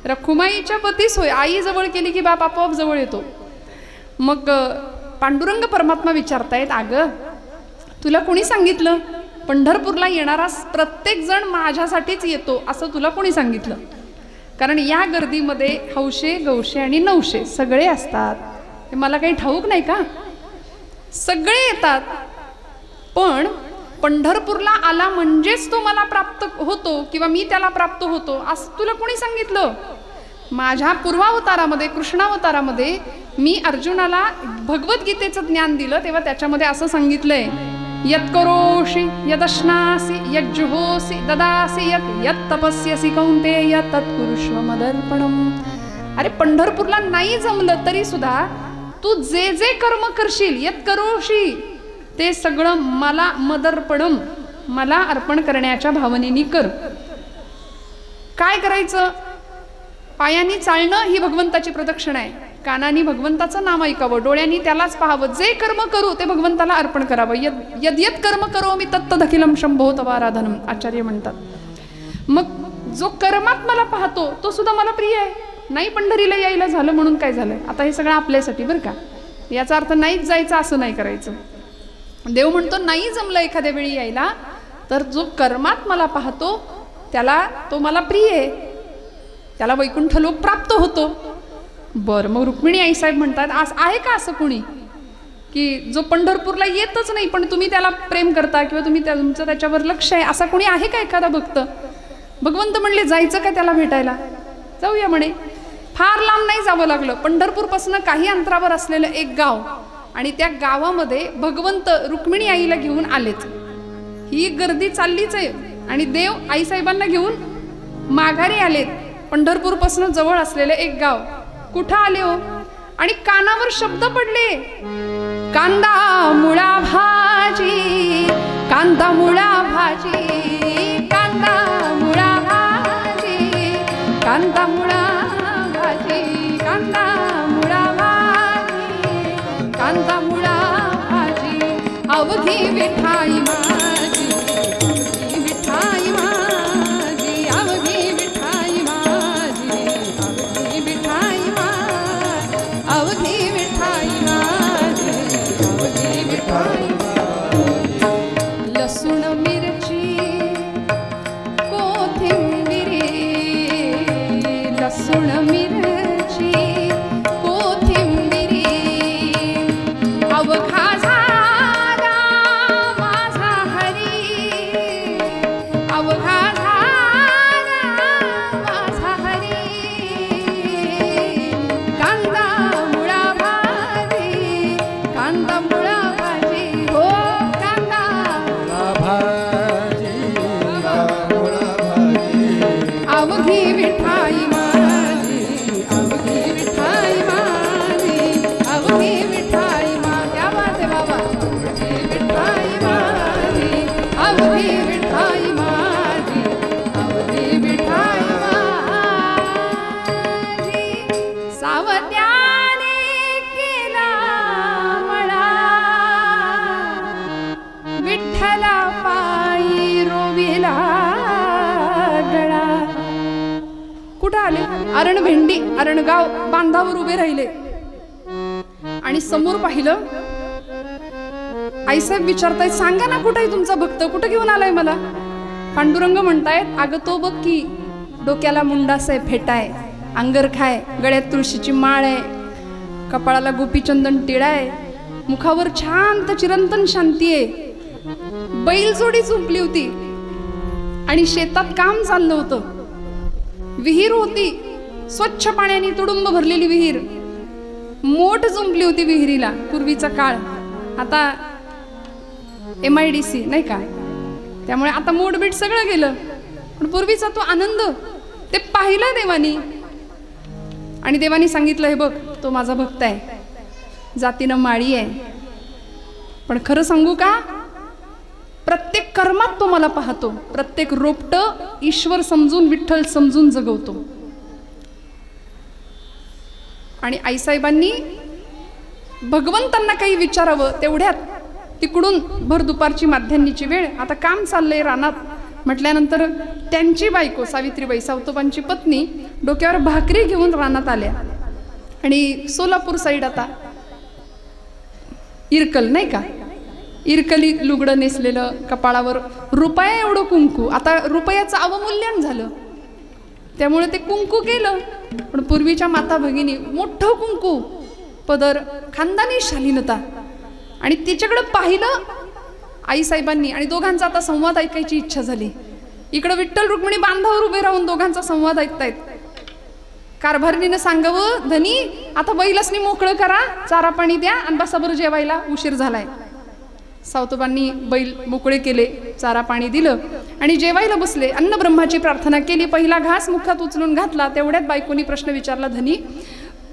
रखुमाईच्या पती सोय. आई जवळ केली की बाप आपोआप जवळ येतो. मग पांडुरंग परमात्मा विचारतायत, अगं तुला कोणी सांगितलं पंढरपूरला येणारा प्रत्येक जण माझ्यासाठीच येतो असं तुला कोणी सांगितलं? कारण या गर्दीमध्ये हौशे गौशे आणि नवशे सगळे असतात, हे मला काही ठाऊक नाही का? सगळे येतात, पण पंढरपूरला आला म्हणजेच तो मला प्राप्त होतो किंवा मी त्याला प्राप्त होतो असं तुला कोणी सांगितलं? माझ्या पूर्वावतारामध्ये, कृष्णावतारामध्ये मी अर्जुनाला भगवद्गीतेचं ज्ञान दिलं तेव्हा त्याच्यामध्ये असं सांगितलंय, यत्करोषि यदश्नासि यज्जुहोसि ददासि यत् तपस्यसि कौन्तेय तत्कुरुष्व मदर्पणम्. अरे पंढरपूरला नाही जमलं तरी सुद्धा तू जे जे कर्म करशील, यत्करोषि, ते सगळं मला मदर्पणम, मला अर्पण करण्याच्या भावनेने कर. काय करायचं? पायांनी चालणं ही भगवंताची प्रदक्षिणा आहे. कानानी भगवंताचं नाम ऐकावं, डोळ्यांनी त्यालाच पाहावं. जे कर्म करू ते भगवंताला अर्पण करावं. यद्यत कर्म करो मी तत्तदखिलम शंभो तवाराधनम, आचार्य म्हणतात. मग जो कर्मात मला पाहतो तो सुद्धा मला प्रिय आहे. नाही पंढरीला यायला झालं म्हणून काय झालं? आता हे सगळं आपल्यासाठी बरं का, याचा अर्थ नाहीच जायचं असं नाही करायचं. देव म्हणतो नाही जमलं एखाद्या वेळी यायला तर जो कर्मात मला पाहतो त्याला तो मला प्रिय आहे, त्याला वैकुंठ लोक प्राप्त होतो. बरं, मग रुक्मिणी आईसाहेब म्हणतात आहे का असं कुणी की जो पंढरपूरला येतच नाही पण तुम्ही त्याला प्रेम करता किंवा तुम्ही तुमचं त्याच्यावर लक्ष आहे, असा कोणी आहे का एखादा भक्त? भगवंत म्हणले जायचं का त्याला भेटायला? जाऊया म्हणे. फार लांब नाही जावं लागलं, पंढरपूरपासून काही अंतरावर असलेलं एक गाव आणि त्या गावामध्ये भगवंत रुक्मिणी आईला घेऊन आलेत. ही गर्दी चाललीच आहे आणि देव आईसाहेबांना घेऊन माघारी आलेत. पंढरपूरपासून जवळ असलेलं एक गाव. कुठं आले हो? आणि कानावर शब्द पडले, कांदा मुळा भाजी, कांदा मुळा भाजी, कांदा मुळा भाजी, कांदा मुळा भाजी, कांदा मुळा भाजी, कांदा मुळा भाजी, अवघी विठाई माझी, अवघी विठाई माझी, अवघी विठाई माझी, अवघी विठाई माझी, अवघी विठाई माझी, अवघी विठाई माझी. लसूण मिरची कोथिंबिरी, लसूण मिरची कोथिंबिरी, अवघा झाला माझा हरी, अवघा झाला माझा हरी, कांदा मुळा भाजी, कांदा मुळा भाजी, हो कांदा भाजी मुळा भाजी, अवघी विठाई माझी, अवघी विठाई माझी, अवघी विठाई माझी. क्या बात आहे बाबा. अवघी विठाई माझी, अवघी विठाई माझी, अवघी विठाई माझी. सावत्याने केला मळा, विठ्ठला पायी रोविला गळा. कुठं आले? अरणभेंडी, अरणगाव बांधावर उभे राहिले आणि समोर पाहिलं. आईसाहेब विचारतायत सांगा ना कुठे आहे तुमचा भक्त, कुठं घेऊन आलाय मला? पांडुरंग म्हणतायत अगं तो बघ की, डोक्याला मुंडास आहे, फेटाय, अंगर खाय, गळ्यात तुळशीची माळ आहे, कपाळाला गोपीचंदन टिळा आहे, मुखावर शांत चिरंतन शांती आहे. बैलजोडी झुंपली होती आणि शेतात काम चाललं होतं. विहीर होती, स्वच्छ पाण्याने तुडुंब भरलेली विहीर, मोठ जुंपली होती विहिरीला. पूर्वीचा काळ, आता MIDC नाही का, त्यामुळे आता मोडबीट सगळं गेलं, पण पूर्वीचा तो आनंद ते पाहिलं देवानी. आणि देवानी सांगितलं हे बघ तो माझा भक्त आहे, जातीनं माळी आहे, पण खरं सांगू का, प्रत्येक कर्मात तो मला पाहतो, प्रत्येक रोपटं ईश्वर समजून विठ्ठल समजून जगवतो. आणि आईसाहेबांनी भगवंतांना काही विचारावं तेवढ्यात तिकडून भर दुपारची माध्यान्नीची वेळ, आता काम चाललंय रानात म्हटल्यानंतर त्यांची बायको सावित्रीबाई सावतोबांची पत्नी डोक्यावर भाकरी घेऊन रानात आल्या. आणि सोलापूर साईड आता इरकल नाही का, इरकली लुगडं नेसलेलं, कपाळावर रुपया एवढं कुंकू. आता रुपयाचं अवमूल्यन झालं त्यामुळे ते कुंकू केलं, पण पूर्वीच्या माता भगिनी मोठं कुंकू, पदर, खानदानी शालीनता. आणि तिच्याकडं पाहिलं आईसाहेबांनी आणि दोघांचा आता संवाद ऐकायची इच्छा झाली. इकडं विठ्ठल रुक्मिणी बांधावर उभे राहून दोघांचा संवाद ऐकतायत. कारभारणीनं सांगावं धनी आता बैलासनी मोकळं करा, चारा पाणी द्या आणि बसा बरं जेवायला, उशीर झालाय. सावतोबांनी बैल मोकळे केले, चारा पाणी दिलं आणि जेवायला बसले. अन्न ब्रह्माची प्रार्थना केली, पहिला घास मुखात उचलून घातला. तेवढ्यात बायकोनी प्रश्न विचारला, धनी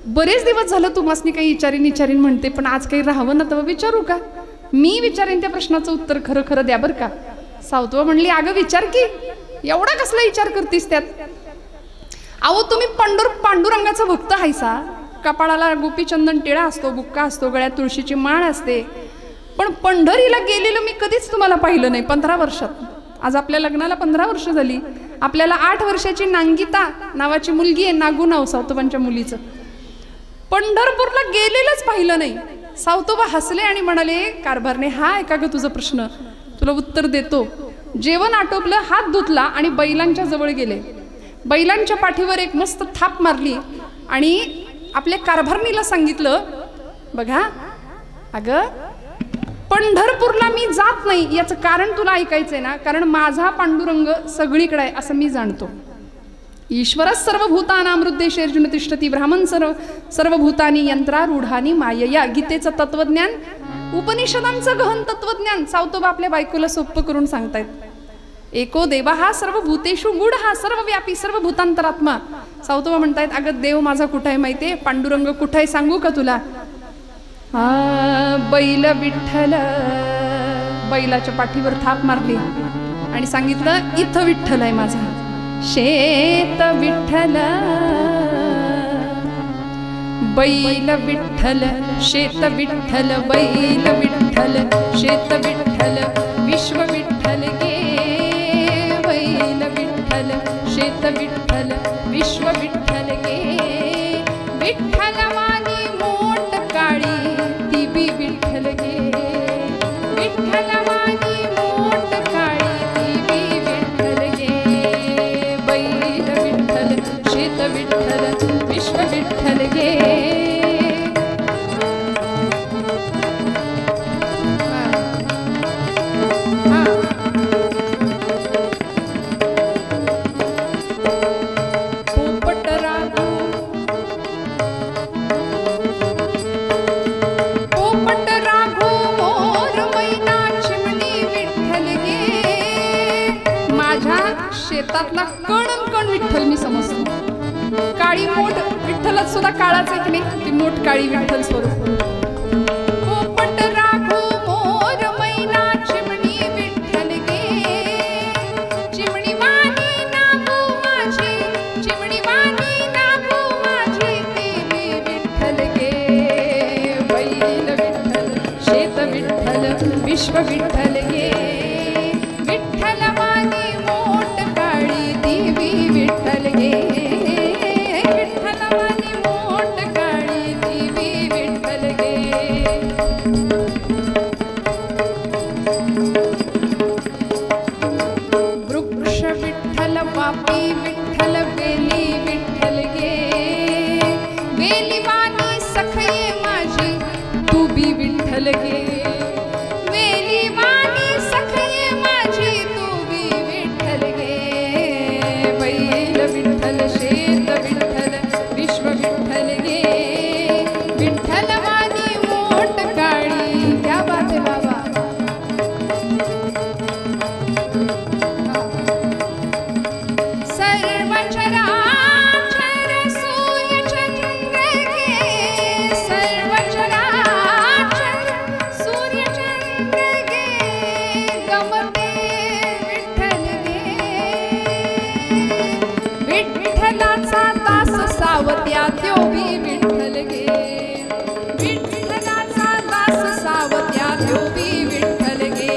बरेच दिवस झालं तुम्हासनी काही विचारीन म्हणते, पण आज काही राहावं ना तर विचारू का? मी विचारेन त्या प्रश्नाचं उत्तर खरं खरं द्या बरं का. सावतोबा म्हणली अगं विचार की, एवढा कसला विचार करतीस त्यात? अहो तुम्ही पांडुरंगाचा भक्त हायसा, कपाळाला गोपीचंदन टिळा असतो, बुक्का असतो, गळ्यात तुळशीची माळ असते, पण पंढरीला गेलेलं मी कधीच तुम्हाला पाहिलं नाही 15 वर्षात. आज आपल्या लग्नाला 15 वर्ष झाली. आपल्याला 8 वर्षाची नांगिता नावाची मुलगी आहे, नागू नाव सावतोबांच्या मुलीचं. पंढरपूरला गेलेलंच पाहिलं नाही. सावतोबा हसले आणि म्हणाले, कारभारने हा आहे का ग तुझा प्रश्न, तुला उत्तर देतो. जेवण आटोपलं, हात धुतला आणि बैलांच्या जवळ गेले. बैलांच्या पाठीवर एक मस्त थाप मारली आणि आपल्या कारभारणीला सांगितलं, बघा अगं पंढरपूरला मी जात नाही याचं कारण तुला ऐकायचंय ना, कारण माझा पांडुरंग सगळीकडे आहे असं मी जाणतो. ईश्वरच सर्वभूतानामृद्देशे अर्जुन तिष्ठती ब्राह्मण सर्वभूतानी यंत्रारूढानी मायया. गीतेचं तत्वज्ञान, उपनिषदांचं गहन तत्वज्ञान सावतोबा आपल्या बायकोला सोप्प करून सांगतायत. एको देवा हा सर्वभूतेषु गूढ, हा सर्वव्यापी सर्वभूतांतरात्मा. सावतोबा म्हणतायत, अगं देव माझा कुठं आहे माहितीये, पांडुरंग कुठं आहे सांगू का तुला. बैल विठ्ठल, बैलाच्या पाठीवर थाप मारली आणि सांगितलं, इथं विठ्ठल आहे माझा. शेत विठ्ठल, बैल विठ्ठल, शेत विठ्ठल, बैल विठ्ठल, शेत विठ्ठल, विश्व विठ्ठल गे. बैल विठ्ठल, शेत विठ्ठल, विश्व विठ्ठल गे. विठ्ठल वाणी मोठ काळी ती बी विठ्ठल गे. विठ्ठल वाणी मोठ काळी ती बी विठ्ठल गे. बैल विठ्ठल, शेत विठ्ठल, विश्व विठ्ठल गे. शेतातला कण विठ्ठल मी समजतो. काळी मोठ विठ्ठलच सुद्धा काळाच आहे की नाही, ती मोठ काळी विठ्ठल स्वरूप. पोपट राघू मोर मैना चिमणी विठ्ठल गे. चिमणी वाणी नागू माझी, चिमणी वाणी नागू माझी ती बी विठ्ठल गे. बैल विठ्ठल, शेत विठ्ठल, विश्व विठ्ठल गे. विठ्ठल वाणी मोठ काळी ती बी विठ्ठल गे. विठ्ठल वाणी मोठ काळी ती बी विठ्ठल गे. वृक्ष विठ्ठल, वापी विठ्ठल, वेली विठ्ठल गे. वेली वाणी सखये माझी तू बी विठ्ठल गे. वेली वाणी सखये माझी तू बी विठ्ठल गे. बैल विठ्ठल, शेत विठ्ठल, विश्व विठ्ठल गे. विठ्ठल वाणी मोठ काळी, क्या बात है बाबा. सर्व चराचर सूर्य चंद्र गे. सर्व चराचर सूर्य चंद्र गे. गमते विठ्ठल गे. विठ्ठलाचा दास सावत्या त्यो बी विठ्ठल गे. विठ्ठलाचा दास सावत्या त्यो बी विठ्ठल गे.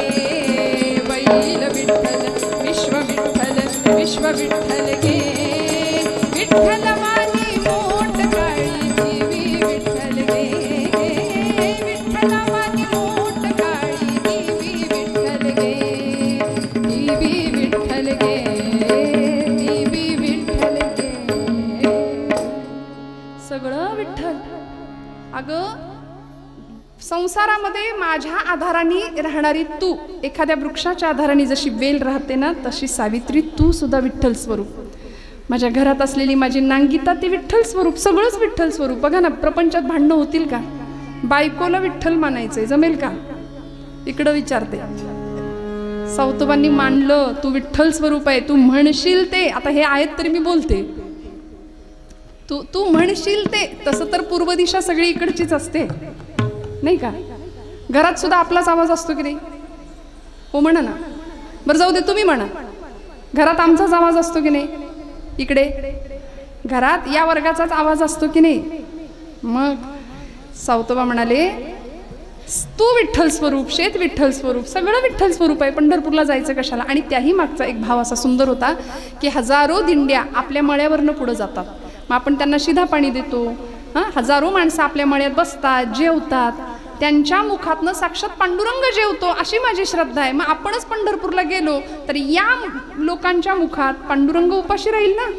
बैल विठ्ठल, विश्व विठ्ठल, विश्व विठ्ठल गे. विठ्ठल वाणी मोठ काळी ती बी विठ्ठल गे. विठ्ठल वाणी मोठ काळी ती बी विठ्ठल गे. ती बी विठ्ठल गे. ती बी विठ्ठल गे. सगळं विठ्ठल. अगं संसारामध्ये माझ्या आधाराने राहणारी तू, एखाद्या वृक्षाच्या आधाराने जशी वेल राहते ना, तशी सावित्री तू सुद्धा विठ्ठल स्वरूप. माझ्या घरात असलेली माझी नांगिता ती विठ्ठल स्वरूप, सगळंच विठ्ठल स्वरूप. बघा ना, प्रपंचात भांडणं होतील का, बायकोला विठ्ठल मानायचंय, जमेल का, इकडं विचारते. सावतोबांनी मानलं तू विठ्ठल स्वरूप आहे, तू म्हणशील ते. आता हे आहेत तरी मी बोलते, तू म्हणशील ते. तसं तर पूर्व दिशा सगळी इकडचीच असते नाही का. घरात सुद्धा आपलाच आवाज असतो की नाही, हो म्हणा ना. बरं जाऊ दे, तुम्ही म्हणा, घरात आमचाच आवाज असतो की नाही. इकडे घरात या वर्गाचाच आवाज असतो की नाही. मग सावतोबा म्हणाले, तू विठ्ठल स्वरूप, शेत विठ्ठल स्वरूप, सगळं विठ्ठल स्वरूप आहे. पंढरपूरला जायचं कशाला. आणि त्याही मागचा एक भाव असा सुंदर होता की हजारो दिंड्या आपल्या मळ्यावरनं पुढं जातात, मग आपण त्यांना शिधा पाणी देतो. हजारो माणसं आपल्या मळ्यात बसतात, जेवतात, त्यांच्या मुखातनं साक्षात पांडुरंग जेवतो अशी माझी श्रद्धा आहे. मग आपणच पंढरपूरला गेलो तर या लोकांच्या मुखात पांडुरंग उपाशी राहील ना,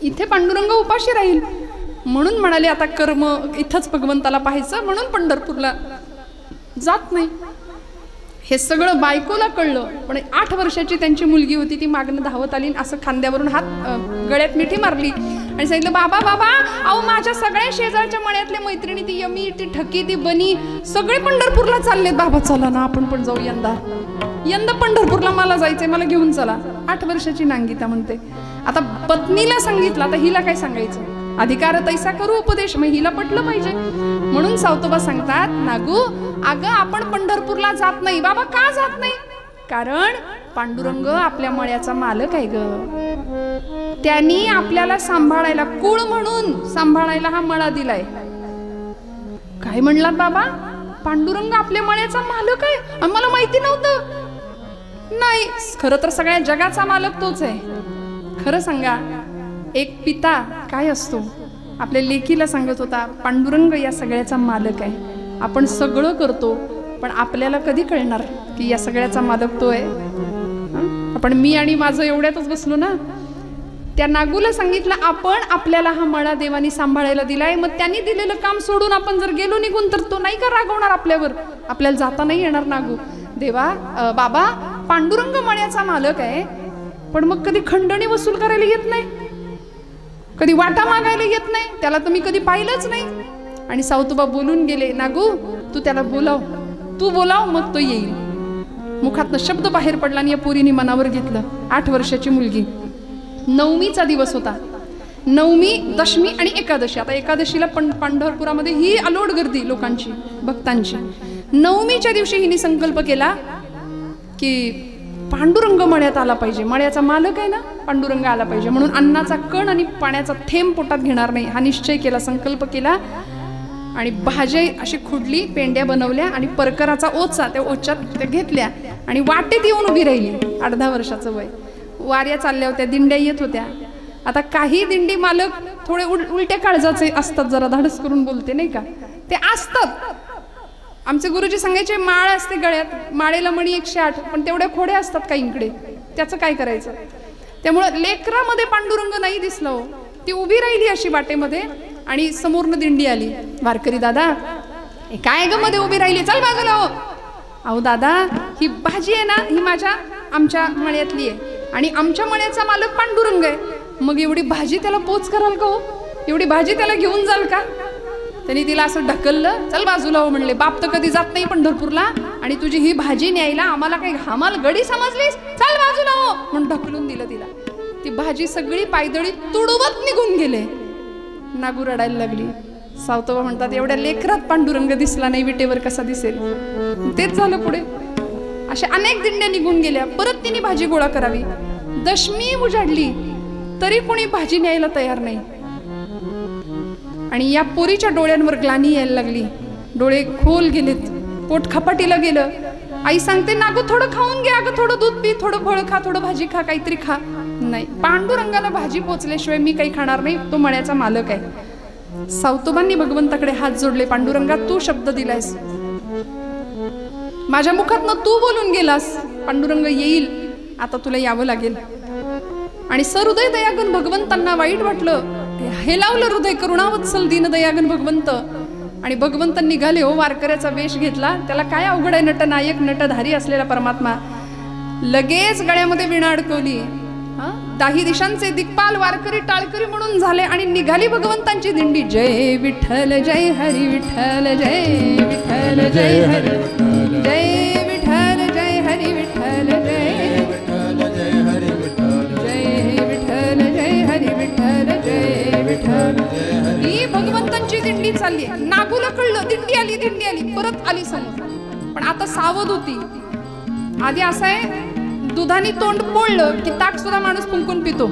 इथे पांडुरंग उपाशी राहील. म्हणून म्हणाले आता कर्म इथंच भगवंताला पाहायचं, म्हणून पंढरपूरला जात नाही. हे सगळं बायकोला कळलं, पण 8 वर्षाची त्यांची मुलगी होती, ती मागणं धावत आली, असं खांद्यावरून हात गळ्यात मिठी मारली आणि सांगितलं, बाबा बाबा, अहो माझ्या सगळ्या शेजारच्या मळ्यातल्या मैत्रिणी, ती यमी, ती ठकी, ती बनी, सगळे पंढरपूरला चाललेत. बाबा चला ना आपण पण जाऊ, यंदा पंढरपूरला मला जायचंय, मला घेऊन चला. 8 वर्षाची नांगिता म्हणते. आता पत्नीला सांगितलं, आता हिला काय सांगायचं? अधिकार तैसा करू उपदेश, मग हिला पटलं पाहिजे. म्हणून सावतोबा सांगतात, नागू अगं आपण पंढरपूरला जात नाही. बाबा का जात नाही? कारण पांडुरंग आपल्या मळ्याचा मालक आहे ग. त्यांनी आपल्याला सांभाळायला, कुळ म्हणून सांभाळायला हा मळा दिलाय. काय म्हणलात बाबा? पांडुरंग आपल्या मळ्याचा मालक आहे? आम्हाला माहिती नव्हतं. नाही, खरं तर सगळ्या जगाचा मालक तोच आहे. खरं सांगा, एक पिता काय असतो, आपल्या लेकीला सांगत होता, पांडुरंग या सगळ्याचा मालक आहे. आपण सगळं करतो, पण आपल्याला कधी कळणार की या सगळ्याचा मालक तो आहे? आपण मी आणि माझं एवढ्यातच बसलो ना. त्या नागूला सांगितलं, आपण आपल्याला हा मळा देवानी सांभाळायला दिलाय, मग त्यांनी दिलेलं काम सोडून आपण जर गेलो निघून तर तो नाही का रागवणार आपल्यावर? आपल्याला जाता नाही येणार. नागू, देवा बाबा, पांडुरंग मळ्याचा मालक आहे, पण मग कधी खंडणी वसूल करायला येत नाही, कधी वाटा मागायला येत नाही, त्याला तर मी कधी पाहिलंच नाही. आणि सावतोबा बोलून गेले, नागू तू त्याला बोलाव, तू बोलाव, मग तो येईल. मुखातनं शब्द बाहेर पडला आणि या पोरीने मनावर घेतलं. 8 वर्षाची मुलगी. नवमीचा दिवस होता. नवमी, दशमी आणि एकादशी. आता एकादशीला पंढरपुरामध्ये ही अलोट गर्दी लोकांची, भक्तांची. नवमीच्या दिवशी हिने संकल्प केला की पांडुरंग मळ्यात आला पाहिजे, मळ्याचा मालक आहे ना, पांडुरंग आला पाहिजे. म्हणून अन्नाचा कण आणि पाण्याचा थेंब पोटात घेणार नाही हा निश्चय केला, संकल्प केला. आणि भाजी अशी खुडली, पेंड्या बनवल्या आणि परकराचा ओचा त्या ओच्यात त्या घेतल्या आणि वाटेत येऊन उभी राहिली. 8-10 वर्षाचं वय. वाऱ्या चालल्या होत्या, दिंड्या येत होत्या. आता काही दिंडी मालक थोडे उलट्या काळजाचे असतात, जरा धाडस करून बोलते नाही का, ते असतात. आमचे गुरुजी सांगायचे, माळ असते गळ्यात, माळेला मणी 108, पण तेवढ्या खोड्या असतात काहींकडे, त्याचं काय करायचं? त्यामुळं लेकरामध्ये पांडुरंग नाही दिसलं हो. ती उभी राहिली अशी वाटेमध्ये आणि समोरनं दिंडी आली. वारकरी दादा, काय ग मध्ये उभी राहिली, चल बाजूला हो. अहो दादा, ही भाजी आहे ना, ही आमच्या मळ्यातली आहे आणि आमच्या मळ्याचा मालक पांडुरंग आहे. मग एवढी भाजी त्याला पोच कराल का हो? एवढी भाजी त्याला घेऊन जाल का? त्यांनी तिला असं ढकललं, चल बाजूला हो म्हणले. बाप तर कधी जात नाही पंढरपूरला आणि तुझी ही भाजी न्यायला आम्हाला काही हमाल गडी समजलीस, चल बाजूला हो म्हणून ढकलून दिलं तिला. ती भाजी सगळी पायदळी तुडवत निघून गेले. नागू रडायला लागली. सावतोबा म्हणतात, एवढ्या लेकरात पांडुरंग दिसला नाही, विटेवर कसा दिसेल? तेच झालं पुढे. अशा अनेक दिंड्या निघून गेल्या. परत तिने भाजी गोळा करावी. दशमी उजाडली तरी कोणी भाजी न्यायला तयार नाही. आणि या पोरीच्या डोळ्यांवर ग्लानी यायला लागली. डोळे खोल गेलेत, पोट खपाटीला गेलं. आई सांगते, नागू थोडं खाऊन घे, अगं थोडं दूध पी, थोडं फळ खा, थोडं भाजी खा, काहीतरी खा. नाही, पांडुरंगाला भाजी पोचल्याशिवाय मी काही खाणार नाही, तो मळ्याचा मालक आहे. सावतोबांनी भगवंताकडे हात जोडले, पांडुरंगा तू शब्द दिलायस, माझ्या मुखातनं तू बोलून गेलास, पांडुरंग येईल, आता तुला यावं लागेल. आणि सहृदय दयागन भगवंतांना वाईट वाटलं. हे लावलं हृदय करुणावत्सल दीन दयागन भगवंत. आणि भगवंत निघाले हो, वारकऱ्याचा वेश घेतला. त्याला काय अवघड आहे, नटनायक नटधारी असलेला परमात्मा. लगेच गळ्यामध्ये विणा अडकवली. 10 दिशांचे दिक्पाल वारकरी टाळकरी म्हणून झाले आणि निघाली भगवंतांची दिंडी. जय विठ्ठल जय हरी विठ्ठल, जय विठ्ठल जय हरी, जय विठ्ठल जय हरी विठ्ठल, जय विठ्ठल जय हरी विठ्ठल, जय विठ्ठल जय हरी विठ्ठल, जय विठ्ठल. ही भगवंतांची दिंडी चालली. नागूला कळलं, दिंडी आली, परत आली समोर. पण आता सावध होती. आधी असं आहे, दुधाने तोंड पोळलं की ताक सुद्धा माणूस फुंकून पितो.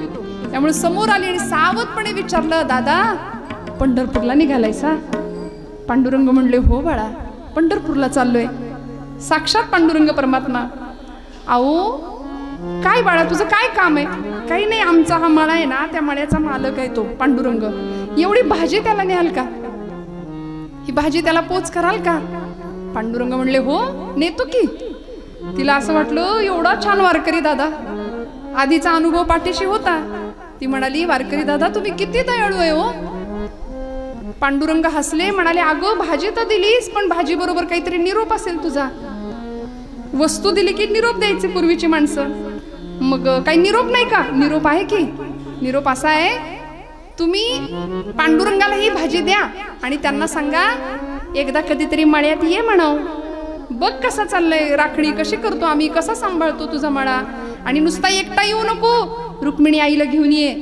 त्यामुळे समोर आली आणि सावधपणे विचारलं, दादा पंढरपूरला निघालायसा? पांडुरंग म्हणले, हो बाळा, पंढरपूरला चाललोय. साक्षात पांडुरंग परमात्मा. अहो काय बाळा, तुझं काय काम आहे? काही नाही, आमचा हा मळा आहे ना, त्या मळ्याचा मालक आहे तो पांडुरंग. एवढी भाजी त्याला न्याल का? ही भाजी त्याला पोच कराल का? पांडुरंग म्हणले हो नेतो की. तिला असं वाटलं एवढा छान वारकरी दादा, आधीचा अनुभव पाठीशी होता. ती म्हणाली वारकरी दादा तुम्ही किती दयाळू आहे हो. पांडुरंग हसले, म्हणाले अगं भाजी तर दिलीस, पण भाजी बरोबर काहीतरी निरोप असेल तुझा. वस्तू दिली की निरोप द्यायचे पूर्वीची माणसं. मग काही निरोप नाही का? निरोप आहे की. निरोप असा आहे, तुम्ही पांडुरंगाला ही भाजी द्या आणि त्यांना सांगा एकदा कधीतरी मळ्यात ये म्हणाव, बघ कसा चाललंय, राखणी कशी करतो आम्ही, कसा सांभाळतो तुझा मळा. आणि नुसता एकटा येऊ नको, रुक्मिणी आईला घेऊन ये.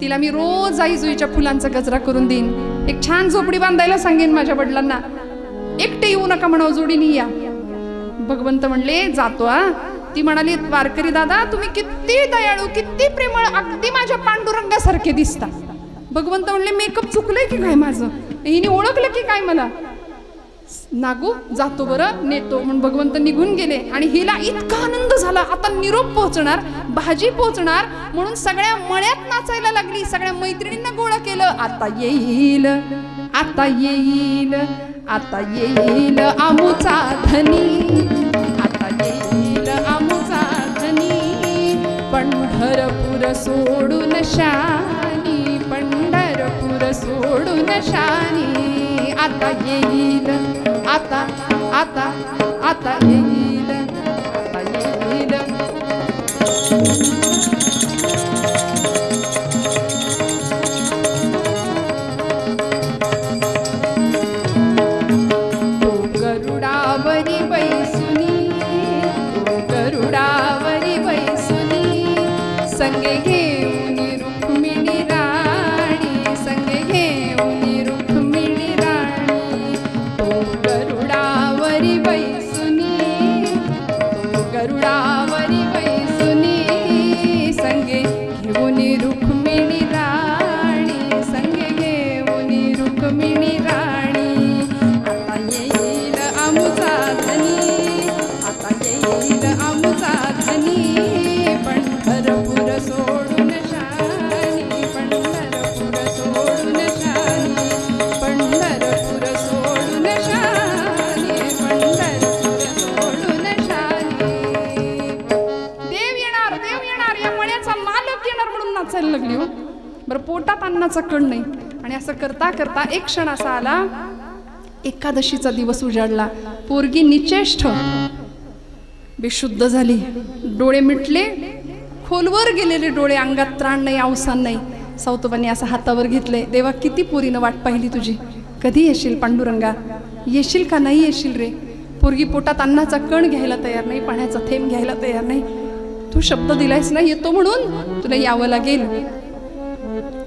तिला मी रोज आई जुईच्या फुलांचा गजरा करून देईन. एक छान झोपडी बांधायला सांगेन माझ्या वडिलांना. एकटे येऊ नका म्हणाव, जोडीने या. भगवंत म्हणले जातो हा. ती म्हणाली वारकरी दादा तुम्ही किती दयाळू, किती प्रेमळ, अगदी माझ्या पांडुरंगासारखे दिसता. भगवंत म्हणले मेकअप चुकलंय की काय माझं, हिने ओळखलं की काय मला. नागू जातो बरं, नेतो म्हणून भगवंत निघून गेले. आणि हिला इतका आनंद झाला, आता निरोप पोहोचणार, भाजी पोहोचणार, म्हणून सगळ्या मळ्यात नाचायला लागली. सगळ्या मैत्रिणींना गोळा केलं. आता येईल, आता येईल, आता येईल आमुचा धनी, आता येईल आमुचा धनी. पंढरपूर सोडून शानी, पंढरपूर सोडून शानी. आता येईल, आता आता आता येईल, आता येईल. तो गरुडावरी बैसुनी, तो गरुडावरी बैसुनी, संगे घेऊन रुक्मिणी राणी, संगे घेऊन रुक्मिणी राणी. तो गरुडावरी बैसुनी, तो गरुडावरी बैसुनी, संगे घेऊन रुक्मिणी राणी, संगे घेऊन रुक्मिणी राणी. आता येईल आमुचा धनी, आता येईल आमुचा धनी. पंढरपूर सोडून शानी, पंढरपूर सोडून शानी, पंढरपूर सोडून शानी, पंढरपूर सोडून शानी. देव येणार, देव येणार, या मळ्याचा मालक येणार म्हणून नाचायला लागली हो. बरं पोटात अन्नाचा कण नाही. आणि असं करता करता एक क्षण असा आला, एकादशीचा दिवस उजाडला. पोरगी निचेष्ट बेशुद्ध झाली, डोळे मिटले, खोलवर गेलेले डोळे, अंगात त्राण नाही, अवसान नाही. सावतोबांनी असं हातावर घेतलंय, देवा किती पोरीनं वाट पाहिली तुझी, कधी येशील पांडुरंगा, येशील का नाही येशील रे. पोरगी पोटात अन्नाचा कण घ्यायला तयार नाही, पाण्याचा थेंब घ्यायला तयार नाही. तू शब्द दिलायस ना येतो म्हणून, तुला यावं लागेल.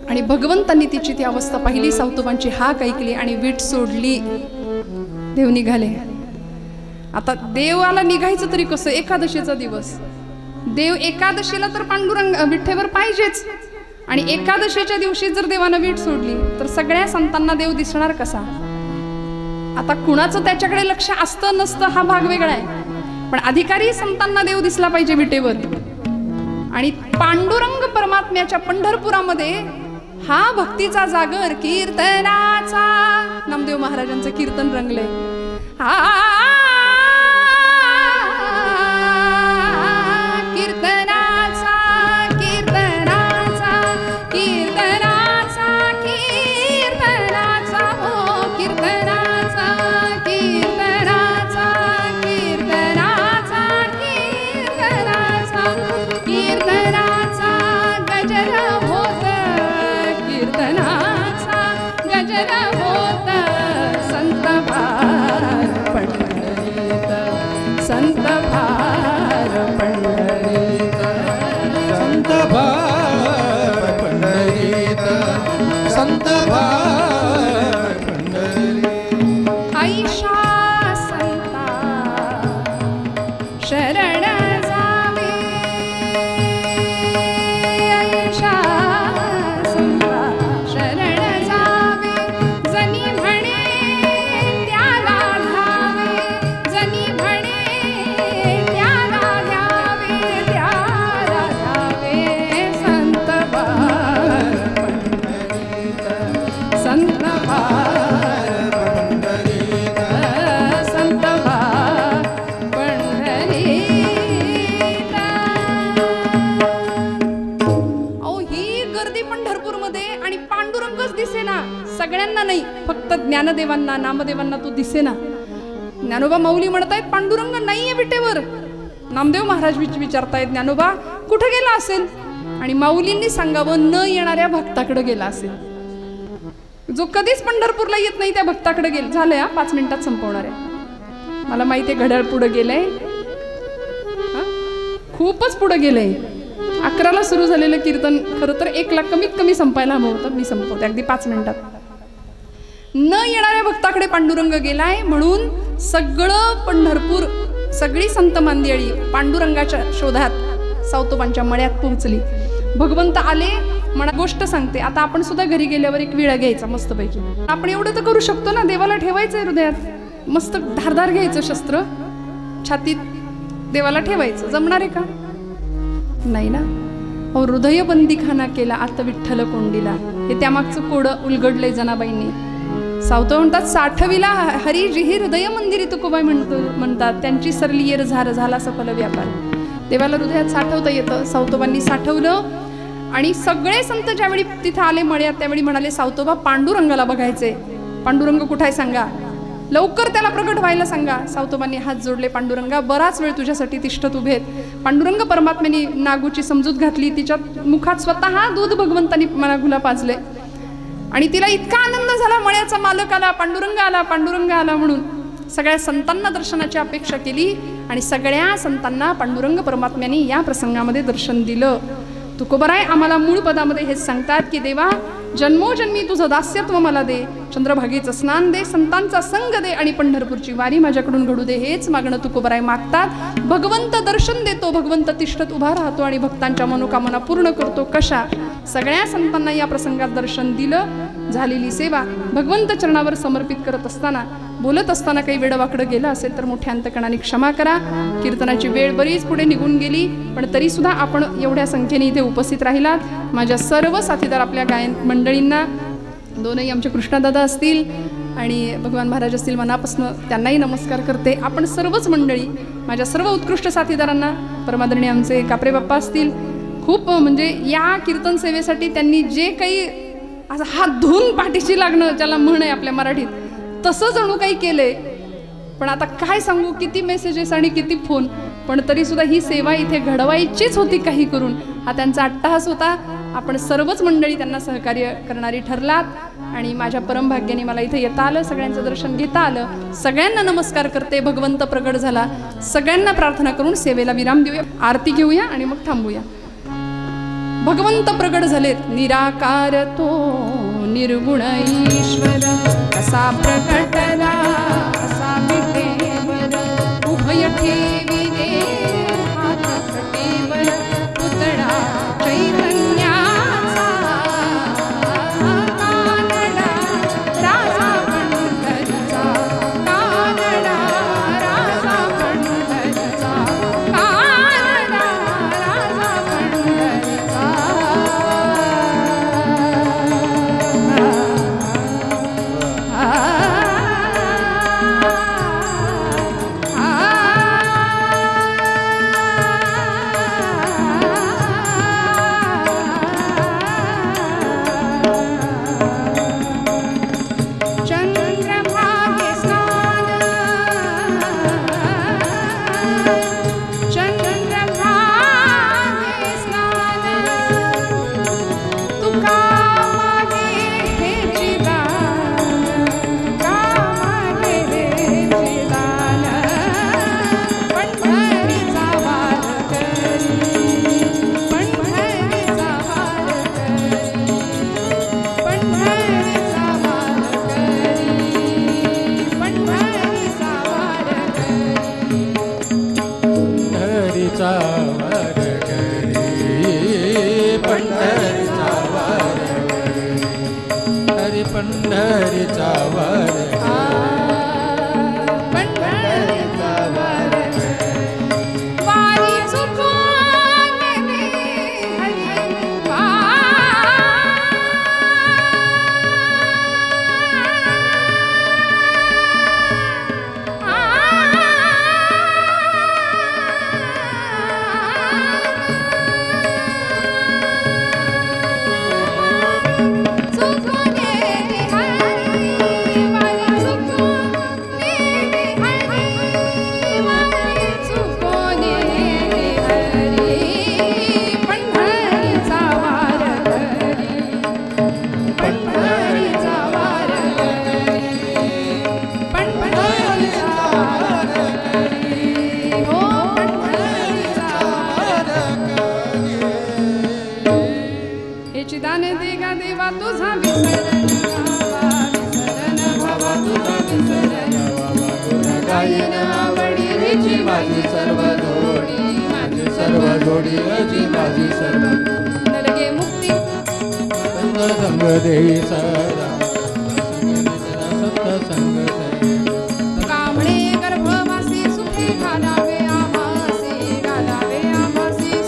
आणि भगवंतांनी तिची ती अवस्था पाहिली, सावतोबांची हाक ऐकली आणि वीट सोडली. देव निघाले. आता देवाला निघायचं तरी कसं, एकादशीचा दिवस. देव एकादशीला तर पांडुरंग विठ्ठेवर पाहिजेच. आणि एकादशीच्या दिवशी जर देवानं वीट सोडली तर सगळ्या संतांना देव दिसणार कसा. आता कुणाचं त्याच्याकडे लक्ष असतं नसतं हा भाग वेगळा आहे, पण अधिकारी संतांना देव दिसला पाहिजे विटेवर. आणि पांडुरंग परमात्म्याच्या पंढरपुरामध्ये हा भक्तीचा जागर, कीर्तनाचा, नामदेव महाराजांचं कीर्तन रंगले. कीर्तनाचा, कीर्तनाचा, कीर्तनाचा, कीर्तनाचा, हो कीर्तनाचा, कीर्तनाचा, कीर्तनाचा, कीर्तनाचा, कीर्तनाचा गजर होत, कीर्तनाचा गजर होत. संत भार पंढरीत, संत भार पंढरीत, संत भार पंढरीत, संत भार पंढरीत. ऐशा संता शरण जावे, ऐशा संता शरण जावे, जनी म्हणे त्याला धावे, नाही, फक्त ज्ञानदेवांना नामदेवांना तो दिसेना. ज्ञानोबा माऊली म्हणतायत पांडुरंग नाहीये विटेवर. नामदेव महाराज विचारतायत ज्ञानोबा कुठे गेला असेल, आणि माऊलींनी सांगावं न येणाऱ्या भक्ताकडे गेला असेल. जो कधीच पंढरपूरला येत नाही त्या भक्ताकडे गेल. झालंय 5 मिनिटात संपवणार आहे. मला माहिती आहे घड्याळ पुढे गेलंय, खूपच पुढे गेलंय. 11ला सुरू झालेलं कीर्तन खरं तर 1ला कमीत कमी संपायला हवं होतं. मी संपवते अगदी 5 मिनिटात. न येणाऱ्या भक्ताकडे पांडुरंग गेलाय म्हणून सगळं पंढरपूर, सगळी संत मांदियाळी पांडुरंगाच्या शोधात सावतोबांच्या मळ्यात पोहोचली. भगवंत आले. मला गोष्ट सांगते, आता आपण सुद्धा घरी गेल्यावर एक विळा घ्यायचा मस्तपैकी. आपण एवढं तर करू शकतो ना, देवाला ठेवायचंय हृदयात, मस्त धारधार घ्यायचं शस्त्र, छातीत देवाला ठेवायचं. जमणार आहे का? नाही ना. अहो हृदय बंदीखाना केला आता विठ्ठल कोंडीला. हे त्यामागचं कोडं उलगडलंय जनाबाईंनी. सावतो म्हणतात साठविला हरी जिही हृदय मंदिरी तुकोबाई म्हणतात, त्यांची सरली येर झार झाला सफल व्यापार. देवाला हृदयात साठवता येतं. सावतोबांनी साठवलं. आणि सगळे संत ज्यावेळी तिथं आले मळ्यात त्यावेळी म्हणाले सावतोबा पांडुरंगाला बघायचे. पांडुरंग कुठे आहे सांगा, लवकर त्याला प्रगट व्हायला सांगा. सावतोबांनी हात जोडले. पांडुरंगा बराच वेळ तुझ्यासाठी तिष्ठत उभेत. पांडुरंग परमात्म्याने नागूची समजूत घातली. तिच्या मुखात स्वतः दूध भगवंतानी मनागुला पाजले. आणि तिला इतका आनंद झाला, मळ्याचा मालक आला, पांडुरंग आला, पांडुरंग आला म्हणून. सगळ्या संतांना दर्शनाची अपेक्षा केली आणि सगळ्या संतांना पांडुरंग परमात्म्याने या प्रसंगामध्ये दर्शन दिलं. तुकोबराय आम्हाला मूळ पदामध्ये हेच सांगतात की देवा जन्मोजन्मी तुझं दास्यत्व मला दे, चंद्रभागेचं स्नान दे, संतांचा संग दे आणि पंढरपूरची वारी माझ्याकडून घडू दे. हेच मागणं तुकोबराय मागतात. भगवंत दर्शन देतो, भगवंत तिष्ठत उभा राहतो आणि भक्तांच्या मनोकामना पूर्ण करतो. कशा? सगळ्या संतांना या प्रसंगात दर्शन दिलं. झालेली सेवा भगवंत चरणावर समर्पित करत असताना, बोलत असताना काही वेडवाकडं गेलं असेल तर मोठ्या अंतकणाने क्षमा करा. कीर्तनाची वेळ बरीच पुढे निघून गेली, पण तरी सुद्धा आपण एवढ्या संख्येने इथे उपस्थित राहिलात. माझ्या सर्व साथीदार आपल्या गायन मंडळींना, दोनही आमचे कृष्णादादा असतील आणि भगवान महाराज असतील, मनापासून त्यांनाही नमस्कार करते. आपण सर्वच मंडळी, माझ्या सर्व उत्कृष्ट साथीदारांना, परमादरणीय आमचे कापरे बाप्पा असतील, खूप म्हणजे या कीर्तन सेवेसाठी त्यांनी जे काही असं हात धुवून पाठीशी लागणं ज्याला म्हण आहे आपल्या मराठीत, तसं जणू काही केलंय. पण आता काय सांगू, किती मेसेजेस आणि किती फोन, पण तरी सुद्धा ही सेवा इथे घडवायचीच होती काही करून. हा त्यांचा अट्टहास होता. आपण सर्वच मंडळी त्यांना सहकार्य करणारी ठरलात आणि माझ्या परमभाग्याने मला इथे येता आलं, सगळ्यांचं दर्शन घेता आलं. सगळ्यांना नमस्कार करते. भगवंत प्रगट झाला. सगळ्यांना प्रार्थना करून सेवेला विराम देऊया, आरती घेऊया आणि मग थांबूया. भगवंत प्रगट झालेत. निराकार तो निर्गुण ईश्वर, कसा प्रगटला असा विटेवर, उभय ठेविले हात कटेवर, पुतळा चैतन्याचा कानडा राजा पंढरीचा, कानडा राजा पंढरीचा, कानडा राजा पंढरीचा. अजी माझी सर्व जोडी माझी सर्व जोडी अजी माझी सर्व नरगे मुक्ती संत संग देई सदा संत संग देई कामणे गर्भवासी सुखे घालावे आमासी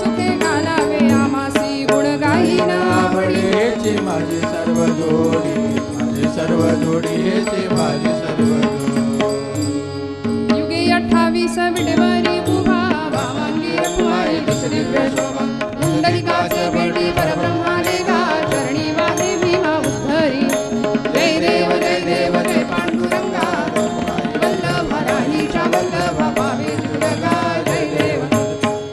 सुखे घालावे आमासी गुण गाईना आवडेची माझी सर्व जोडी माझी सर्व जोडी हेची माझी सर्व जोडी युगे 28 विडवरी उभा वामांगी रखुमाई दिव्य शोभा पुंडलिकाच भेटी परब्रह्माले गा चरणी वाहे भीमा उद्धरी जय देव जय पांडुरंगा वल्लभ राहीच्या वल्लभा पावे दुर्गा जय देव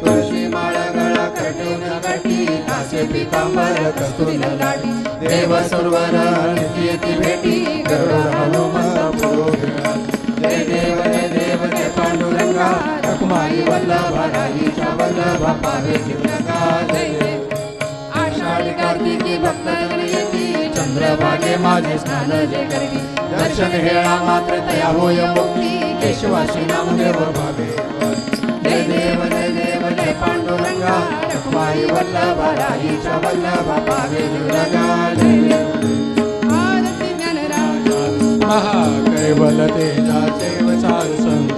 तुळशी माळा गळा कटून काठी कासे पितांबर कस्तुरी ललाटी देव सुरवर नित्यती भेटी गरुड हनुमंत पुरोहिता जय देव जय पांडुरंगा रखुमाई वल्लभा राहीच्या वल्लभा पावे दुर्गा जय देव आषाढी कार्तिकी भक्त येती चंद्रभागे माझे स्नान जे करती दर्शन हेळा मात्र तया होय मुक्ती केशवाशी नामदेव भावे जय देव जय पांडुरंगा रखुमाई वल्लभा राहीच्या वल्लभा पावे दुर्गा जय देव आरती ज्ञानराजा महाकैवल तेजाचे वचार संत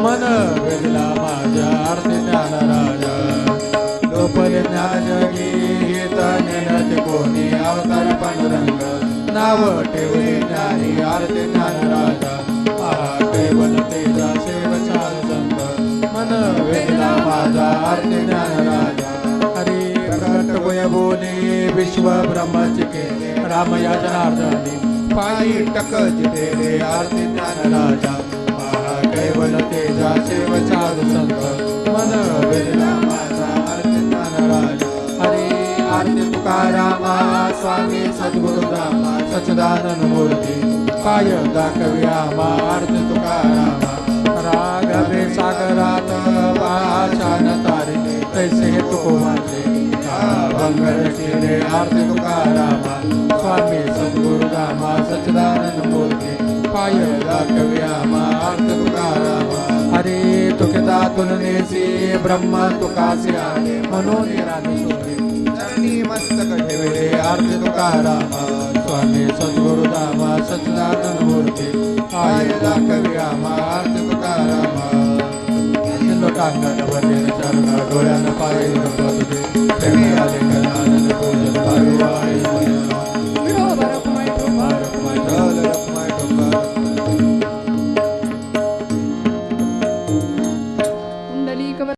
मन वेदला माझ्या आरती ज्ञान राजा लोपले ज्ञान गीत नेनते कोणी अवतार पांडुरंग नाव ठेवले ज्ञानी आरती ज्ञान राजा महाकैवल तेजाचे वचार संत मन वेदला माझा आरती ज्ञान राजा हरी प्रकट वैभवने विश्व ब्रह्मचे केले राम या जनार्दनी पायी टकच तेरे आरती ज्ञान राजा महाकैवल तेजाचे वचार संत मन वेदना माझा आरती ज्ञान राजा हरी आरती तुकारामा स्वामी सद्गुरु रामा सच्चिदानंद मूर्ती पाय दाखव्या मा आरती तुकारामा रागवे सागरात पाषाण तारिले तैसे तुको माझे भंगर शिरे आरती तुकारामा स्वामी सद्गुरु रामा सच्चिदानंद मूर्ती पाय दाखव्या मा आरती तुकारामा हरे तुकिता तुलनेसी ब्रह्म तुकासी आले म्हणून रामेश्वरी चरणी मस्तक ठेवले आरती तुकारामा स्वामी सद्गुरु रामा सच्चिदानंद मूर्ती पाय दाखव्या मा आरती तुकारामा लोकांगण वंदन चरण डोळ्यानं पाय तुझे प्रेमी आले आनंद पूजन